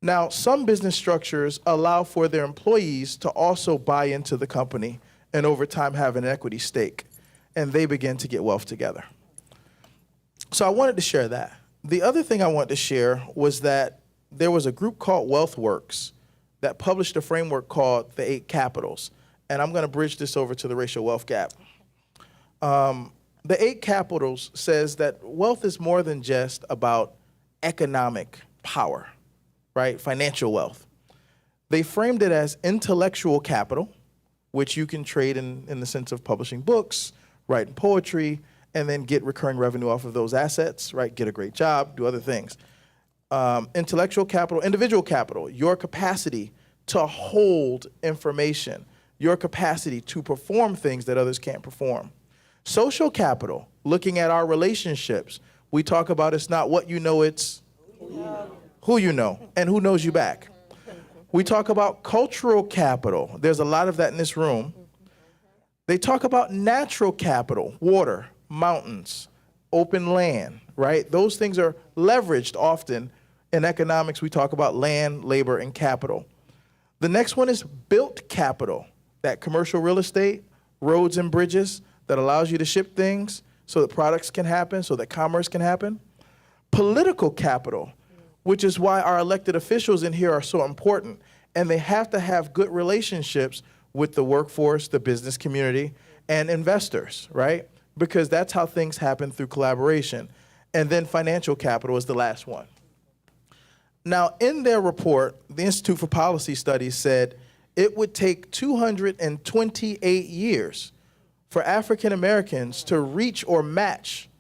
Now, some business structures allow for their employees to also buy into the company and over time have an equity stake, and they begin to get wealth together. So I wanted to share that. The other thing I wanted to share was that there was a group called WealthWorks that published a framework called the 8 Capitals. and I'm going to bridge this over to the racial wealth gap. The 8 Capitals says that wealth is more than just about economic power, right? Financial wealth. They framed it as intellectual capital, which you can trade in the sense of publishing books, writing poetry, and then get recurring revenue off of those assets, right? Get a great job, do other things. Intellectual capital, individual capital, your capacity to hold information, your capacity to perform things that others can't perform. Social capital, looking at our relationships, we talk about it's not what you know, it's who you know and who knows you back. We talk about cultural capital. There's a lot of that in this room. They talk about natural capital, water, mountains, open land, right? Those things are leveraged often. In economics, we talk about land, labor, and capital. The next one is built capital, that commercial real estate, roads and bridges that allows you to ship things so that products can happen, so that commerce can happen. Political capital, which is why our elected officials in here are so important. And they have to have good relationships with the workforce, the business community, and investors, right? Because that's how things happen through collaboration. And then financial capital is the last one. Now, in their report, the Institute for Policy Studies said it would take 228 years for African Americans to reach or match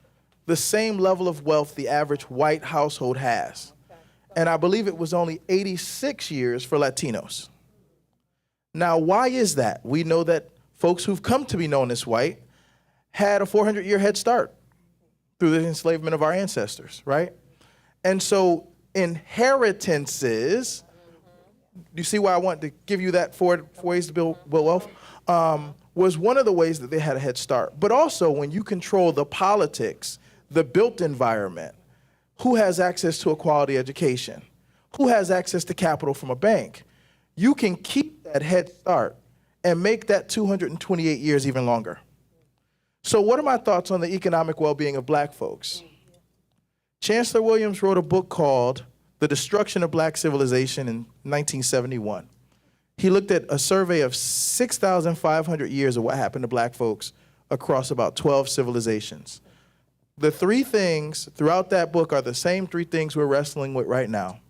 the same level of wealth the average white household has. And I believe it was only 86 years for Latinos. Now, why is that? We know that folks who've come to be known as white had a 400-year head start through the enslavement of our ancestors, right? And so inheritances, you see why I want to give you that four ways to build wealth, was one of the ways that they had a head start. But also when you control the politics, the built environment, who has access to a quality education, who has access to capital from a bank, you can keep that head start and make that 228 years even longer. So what are my thoughts on the economic well-being of black folks? Chancellor Williams wrote a book called The Destruction of Black Civilization in 1971. He looked at a survey of 6,500 years of what happened to black folks across about 12 civilizations. The 3 things throughout that book are the same 3 things we're wrestling with right now.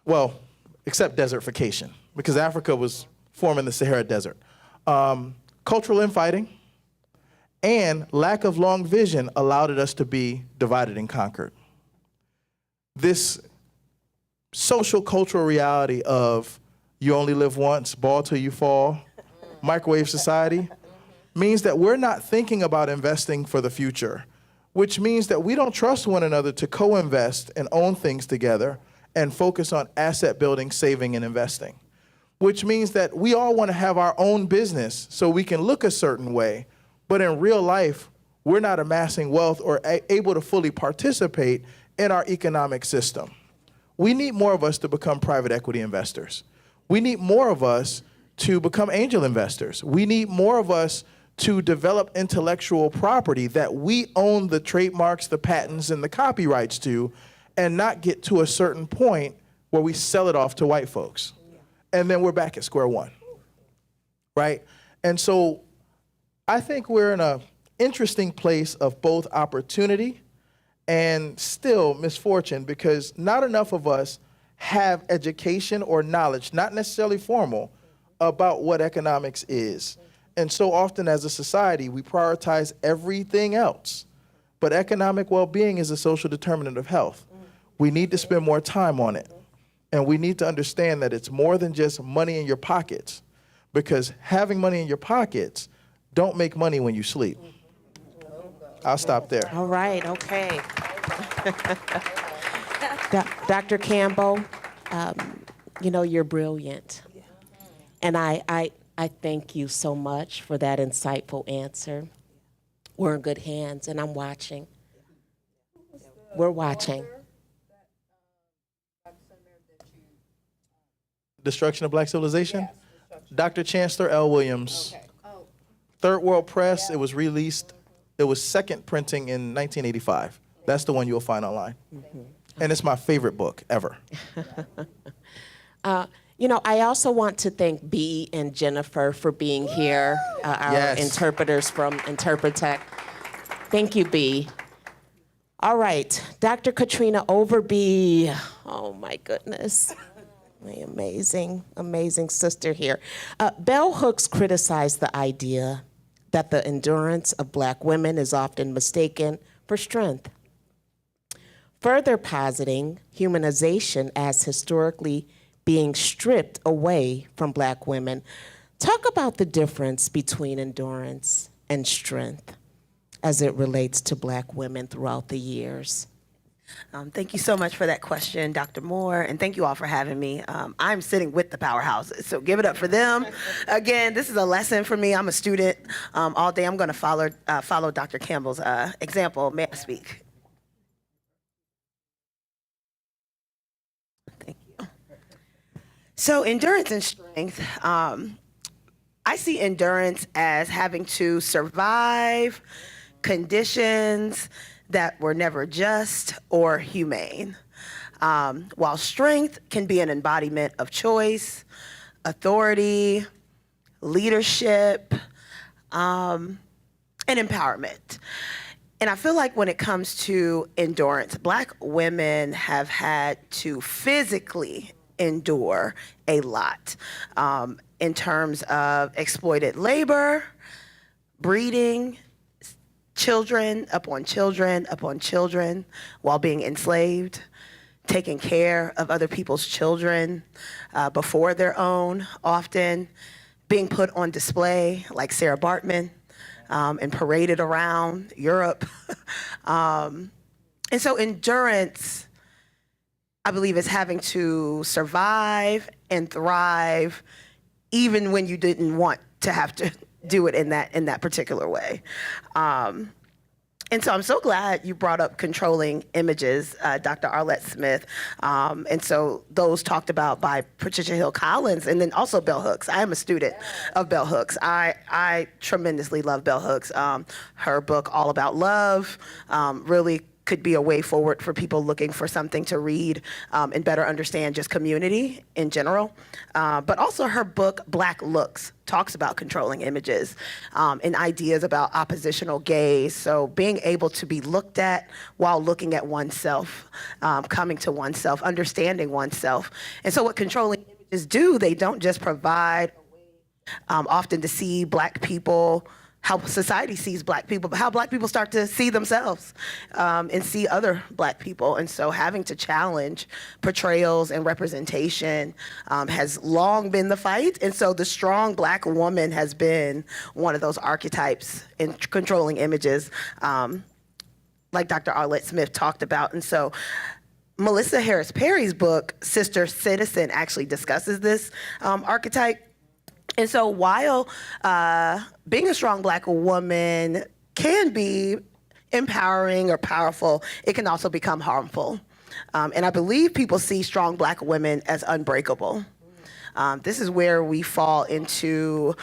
Well, except desertification, because Africa was forming the Sahara Desert. Cultural infighting and lack of long vision allowed us to be divided and conquered. This social cultural reality of you only live once, ball till you fall, microwave society, means that we're not thinking about investing for the future, which means that we don't trust one another to co-invest and own things together and focus on asset building, saving, and investing, which means that we all want to have our own business so we can look a certain way, but in real life, we're not amassing wealth or able to fully participate in our economic system. We need more of us to become private equity investors. We need more of us to become angel investors. We need more of us to develop intellectual property that we own the trademarks, the patents, and the copyrights to, and not get to a certain point where we sell it off to white folks. And then we're back at square one, right? And so I think we're in an interesting place of both opportunity and still misfortune, because not enough of us have education or knowledge, not necessarily formal, about what economics is. And so often as a society, we prioritize everything else. But economic well-being is a social determinant of health. We need to spend more time on it. And we need to understand that it's more than just money in your pockets, because having money in your pockets don't make money when you sleep. I'll stop there. All right, okay. Dr. Campbell, you know, you're brilliant. And I thank you so much for that insightful answer. We're in good hands, and I'm watching. We're watching. Destruction of Black Civilization? Yes, Dr. Chancellor L. Williams. Okay. Third World Press, it was released. It was second printing in 1985. That's the one you'll find online. Mm-hmm. And it's my favorite book ever. You know, I also want to thank Bea and Jennifer for being here, our Yes. interpreters from Interpretech. Thank you, Bea. All right, Dr. Katrina Overby. Oh my goodness. My amazing, amazing sister here. Bell Hooks criticized the idea that the endurance of Black women is often mistaken for strength, further positing humanization as historically being stripped away from Black women. Talk about the difference between endurance and strength as it relates to Black women throughout the years. Thank you so much for that question, Dr. Moore, and thank you all for having me. I'm sitting with the powerhouses, so give it up for them. Again, this is a lesson for me. I'm a student all day. I'm going to follow Dr. Campbell's example. May I speak? Thank you. So endurance and strength. I see endurance as having to survive conditions that were never just or humane, while strength can be an embodiment of choice, authority, leadership, and empowerment. And I feel like when it comes to endurance, Black women have had to physically endure a lot in terms of exploited labor, breeding, children upon children upon children while being enslaved, taking care of other people's children before their own, often being put on display like Sarah Bartman and paraded around Europe. And so endurance, I believe, is having to survive and thrive even when you didn't want to have to do it in that particular way. And so I'm so glad you brought up controlling images, Dr. Arlette Smith. And so those talked about by Patricia Hill Collins, and then also Bell Hooks. I am a student of Bell Hooks. I tremendously love Bell Hooks. Her book, All About Love, really could be a way forward for people looking for something to read and better understand just community in general. But also her book, Black Looks, talks about controlling images and ideas about oppositional gaze. So being able to be looked at while looking at oneself, coming to oneself, understanding oneself. And so what controlling images do, they don't just provide a way often to see Black people, how society sees Black people, but how Black people start to see themselves and see other Black people. And so having to challenge portrayals and representation has long been the fight. And so the strong Black woman has been one of those archetypes in controlling images, like Dr. Arlette Smith talked about. And so Melissa Harris Perry's book, Sister Citizen, actually discusses this archetype. And so while being a strong Black woman can be empowering or powerful, it can also become harmful. And I believe people see strong Black women as unbreakable. This is where we fall into,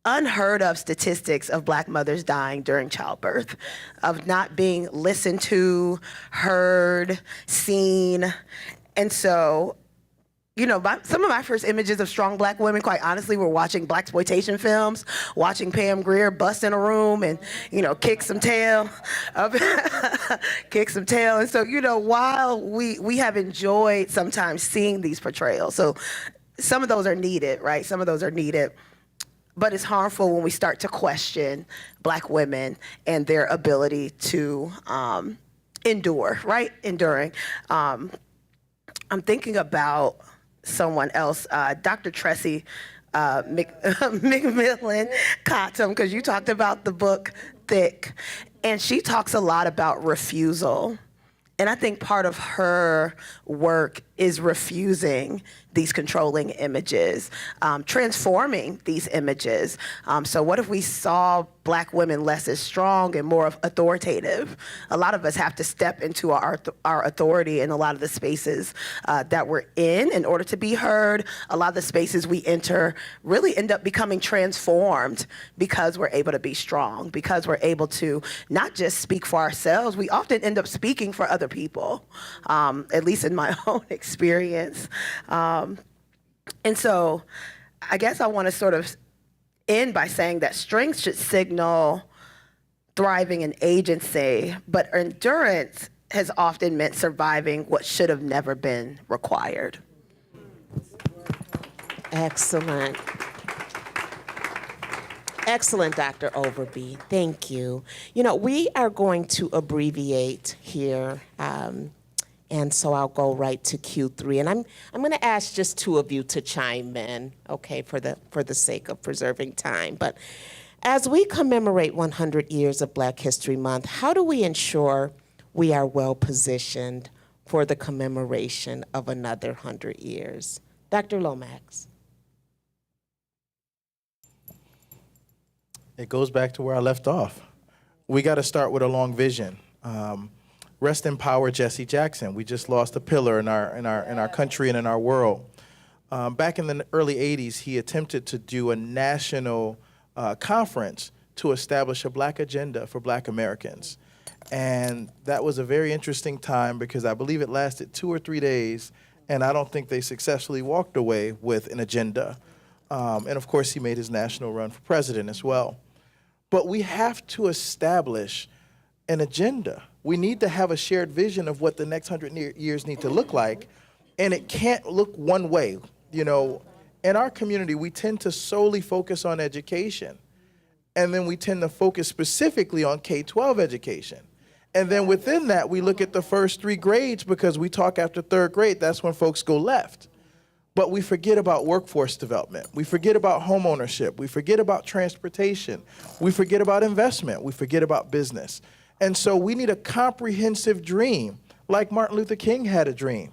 unheard of statistics of Black mothers dying during childbirth, of not being listened to, heard, seen. And so, some of my first images of strong Black women, quite honestly, were watching blaxploitation films, watching Pam Grier bust in a room and, kick some tail. Kick some tail. And so, while we have enjoyed sometimes seeing these portrayals, so some of those are needed, right? Some of those are needed. But it's harmful when we start to question Black women and their ability to endure, right? Enduring. I'm thinking about someone else, Dr. Tressie McMillan Cottom, because you talked about the book Thick, and she talks a lot about refusal. And I think part of her work is refusing these controlling images, transforming these images. So what if we saw Black women less as strong and more authoritative. A lot of us have to step into our authority in a lot of the spaces that we're in order to be heard. A lot of the spaces we enter really end up becoming transformed because we're able to be strong, because we're able to not just speak for ourselves, we often end up speaking for other people, at least in my own experience. And so I guess I want to sort of end by saying that strength should signal thriving and agency, but endurance has often meant surviving what should have never been required. Excellent. Excellent, Dr. Overby. Thank you. You know, we are going to abbreviate here, and so I'll go right to Q3. And I'm going to ask just two of you to chime in, okay, for the sake of preserving time. But as we commemorate 100 years of Black History Month, how do we ensure we are well positioned for the commemoration of another 100 years? Dr. Lomax. It goes back to where I left off. We got to start with a long vision. Rest in power, Jesse Jackson. We just lost a pillar in our country and in our world. Back in the early 80s, he attempted to do a national conference to establish a Black agenda for Black Americans. And that was a very interesting time because I believe it lasted 2 or 3 days, and I don't think they successfully walked away with an agenda. And of course, he made his national run for president as well. But we have to establish an agenda. We need to have a shared vision of what the next 100 years need to look like, and it can't look one way. You know, in our community, we tend to solely focus on education, and then we tend to focus specifically on K-12 education. And then within that, we look at the first 3 grades because we talk after 3rd grade, that's when folks go left. But we forget about workforce development. We forget about home ownership. We forget about transportation. We forget about investment. We forget about business. And so we need a comprehensive dream, like Martin Luther King had a dream,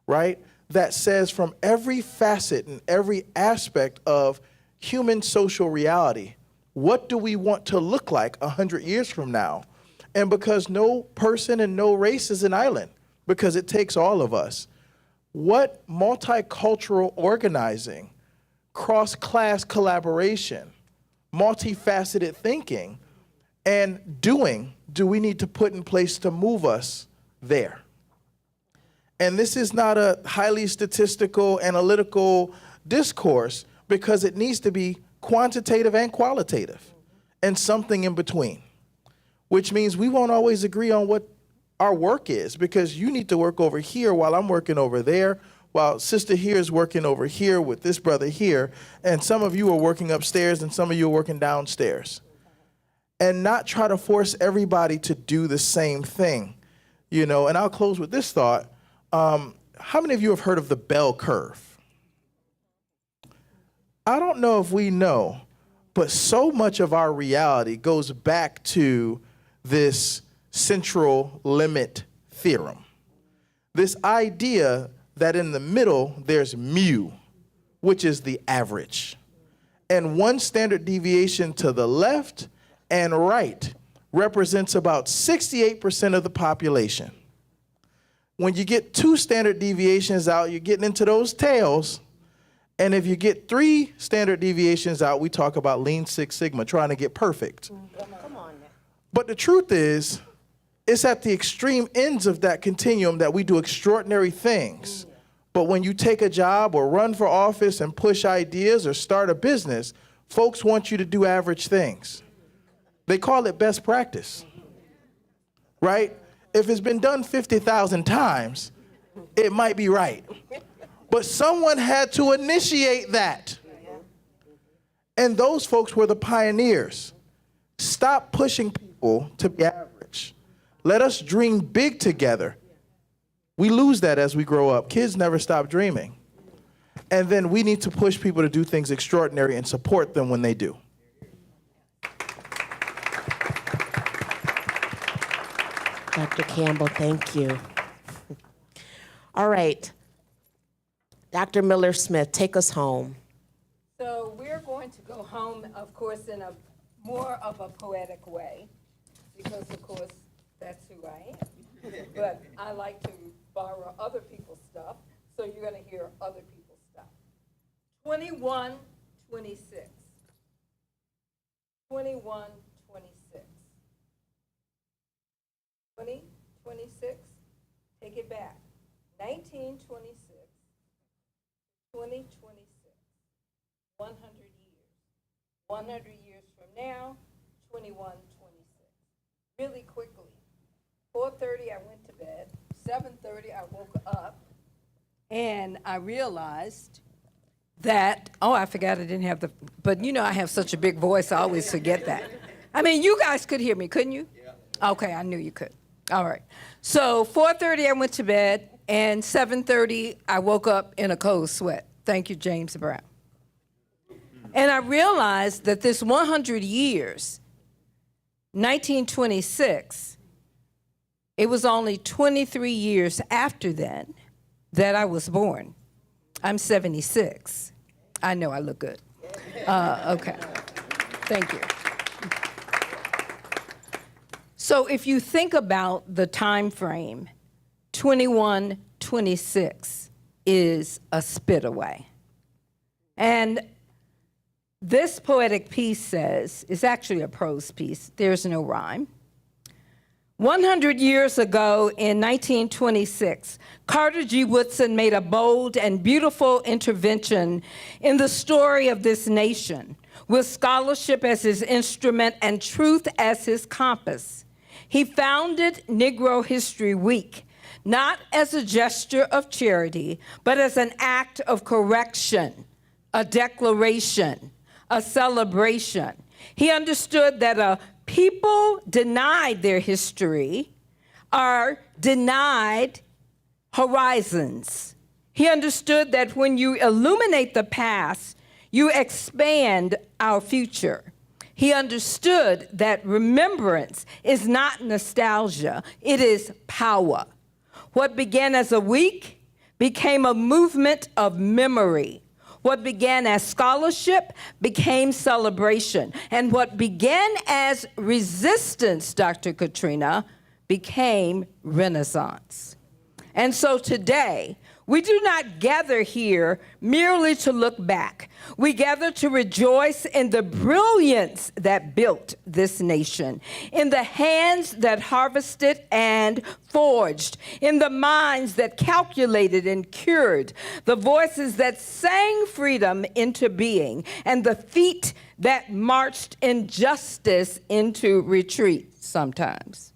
right? That says from every facet and every aspect of human social reality, what do we want to look like 100 years from now? And because no person and no race is an island, because it takes all of us, what multicultural organizing, cross-class collaboration, multifaceted thinking, and doing do we need to put in place to move us there? And this is not a highly statistical, analytical discourse because it needs to be quantitative and qualitative and something in between, which means we won't always agree on what our work is because you need to work over here while I'm working over there, while sister here is working over here with this brother here, and some of you are working upstairs and some of you are working downstairs. And not try to force everybody to do the same thing, you know. And I'll close with this thought. How many of you have heard of the bell curve? I don't know if we know, but so much of our reality goes back to this central limit theorem. This idea that in the middle there's mu, which is the average. And one standard deviation to the left and right represents about 68% of the population. When you get 2 standard deviations out, you're getting into those tails. And if you get 3 standard deviations out, we talk about Lean Six Sigma, trying to get perfect. Come on now. But the truth is, it's at the extreme ends of that continuum that we do extraordinary things. But when you take a job or run for office and push ideas or start a business, folks want you to do average things. They call it best practice, right? If it's been done 50,000 times, it might be right. But someone had to initiate that. And those folks were the pioneers. Stop pushing people to be average. Let us dream big together. We lose that as we grow up. Kids never stop dreaming. And then we need to push people to do things extraordinary and support them when they do. Dr. Campbell, thank you. All right. Dr. Miller-Smith, take us home. So we're going to go home, of course, in a more of a poetic way, because of course, that's who I am. But I like to borrow other people's stuff, so you're gonna hear other people's stuff. 2126. 2126. 2026, take it back. 1926, 2026, 100 years. 100 years from now, 2126. Really quickly, 4:30 I went to bed, 7:30 I woke up, and I realized that, oh, I forgot I didn't have the, but you know I have such a big voice, I always forget that. I mean, you guys could hear me, couldn't you? Yeah. Okay, I knew you could. All right. So 4:30 I went to bed, and 7:30 I woke up in a cold sweat. Thank you, James Brown. And I realized that this 100 years, 1926, it was only 23 years after then that I was born. I'm 76. I know I look good. Okay. Thank you. So if you think about the time frame, 2126 is a spit away. And this poetic piece says, it's actually a prose piece, there's no rhyme. 100 years ago in 1926, Carter G. Woodson made a bold and beautiful intervention in the story of this nation, with scholarship as his instrument and truth as his compass. He founded Negro History Week, not as a gesture of charity, but as an act of correction, a declaration, a celebration. He understood that a people denied their history are denied horizons. He understood that when you illuminate the past, you expand our future. He understood that remembrance is not nostalgia, it is power. What began as a week became a movement of memory. What began as scholarship became celebration. And what began as resistance, Dr. Katrina, became renaissance. And so today, we do not gather here merely to look back. We gather to rejoice in the brilliance that built this nation, in the hands that harvested and forged, in the minds that calculated and cured, the voices that sang freedom into being, and the feet that marched injustice into retreat sometimes.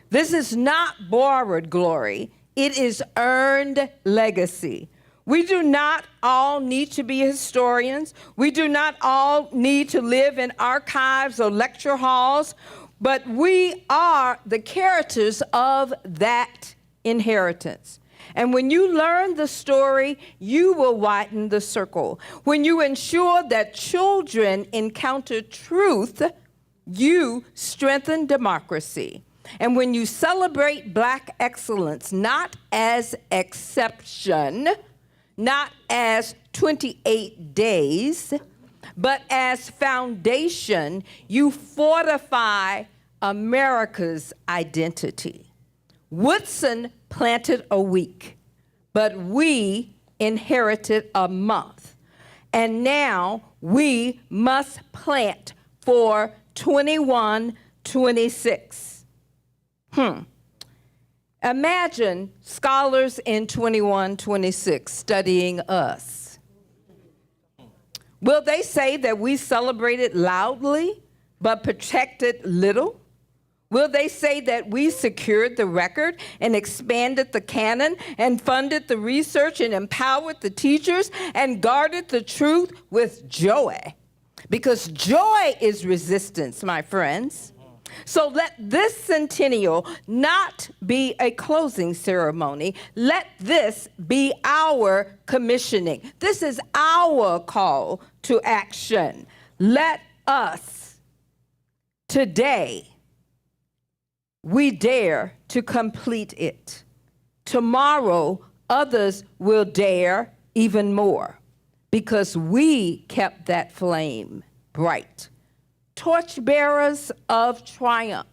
This is not borrowed glory. It is earned legacy. We do not all need to be historians. We do not all need to live in archives or lecture halls, but we are the characters of that inheritance. And when you learn the story, you will widen the circle. When you ensure that children encounter truth, you strengthen democracy. And when you celebrate Black excellence, not as exception, not as 28 days, but as foundation, you fortify America's identity. Woodson planted a week, but we inherited a month. And now we must plant for 2126. Imagine scholars in 2126 studying us. Will they say that we celebrated loudly but protected little? Will they say that we secured the record and expanded the canon and funded the research and empowered the teachers and guarded the truth with joy? Because joy is resistance, my friends. So let this centennial not be a closing ceremony. Let this be our commissioning. This is our call to action. Let us today, we dare to complete it. Tomorrow, others will dare even more because we kept that flame bright. torchbearers of triumph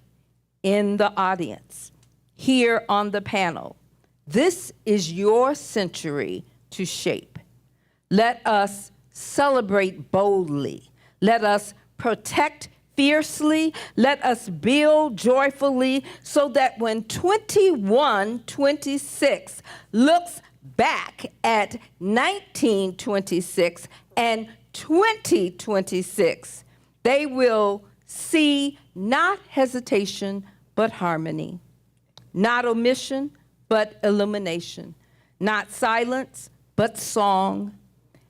in the audience, here on the panel, this is your century to shape. Let us celebrate boldly. Let us protect fiercely. Let us build joyfully so that when 2126 looks back at 1926 and 2026, they will see not hesitation, but harmony, not omission, but illumination, not silence, but song.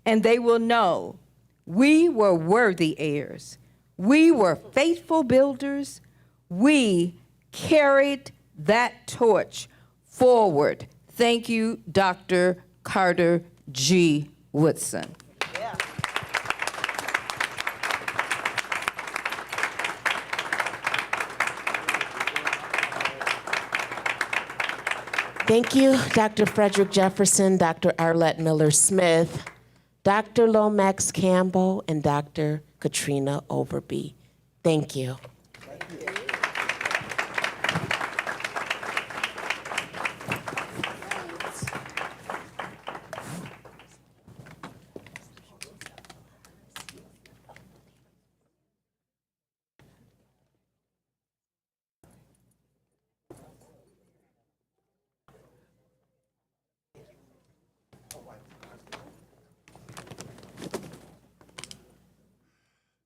And they will know we were worthy heirs. We were faithful builders. We carried that torch forward. Thank you, Dr. Carter G. Woodson. Thank you, Dr. Frederick Jefferson, Dr. Arlette Miller-Smith, Dr. Lomax Campbell, and Dr. Katrina Overby. Thank you.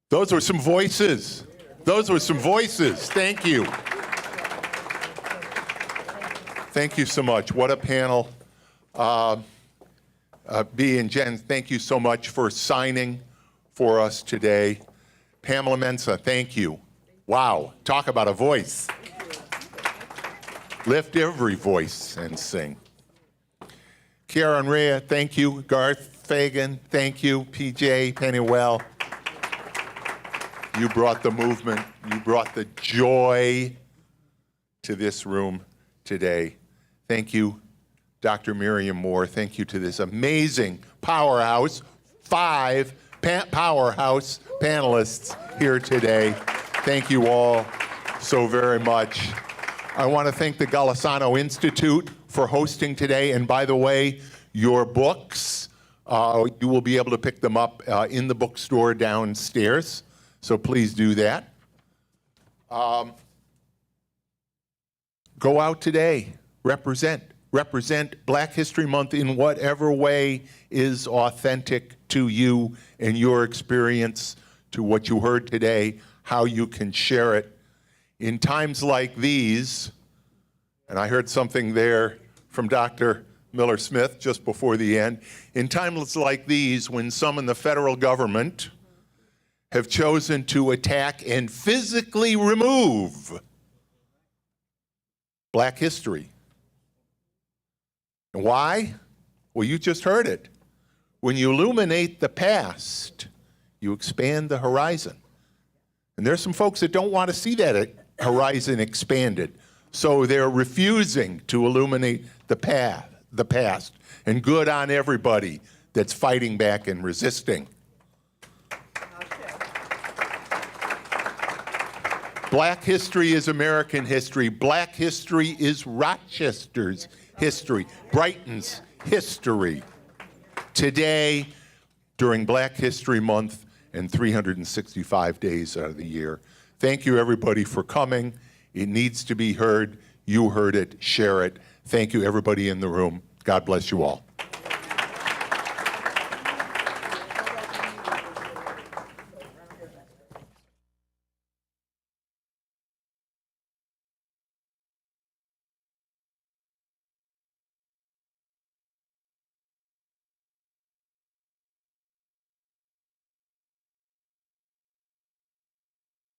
Those were some voices. Those were some voices. Thank you. Thank you so much. What a panel. Bea and Jen, thank you so much for signing for us today. Pamela Mensah, thank you. Wow, talk about a voice. Lift every voice and sing. Kiara and Rhea, thank you. Garth Fagan, thank you. PJ Pennywell. You brought the movement, you brought the joy to this room today. Thank you, Dr. Miriam Moore. Thank you to this amazing powerhouse, 5 powerhouse panelists here today. Thank you all so very much. I want to thank the Golisano Institute for hosting today. And by the way, your books, you will be able to pick them up in the bookstore downstairs. So please do that. Go out today, represent Black History Month in whatever way is authentic to you and your experience, to what you heard today, how you can share it. In times like these, and I heard something there from Dr. Miller-Smith just before the end, in times like these, when some in the federal government have chosen to attack and physically remove Black history. And why? Well, you just heard it. When you illuminate the past, you expand the horizon. And there's some folks that don't want to see that horizon expanded. So they're refusing to illuminate the past. And good on everybody that's fighting back and resisting. Black history is American history. Black history is Rochester's history, Brighton's history. Today, during Black History Month and 365 days out of the year. Thank you, everybody, for coming. It needs to be heard. You heard it. Share it. Thank you, everybody in the room. God bless you all.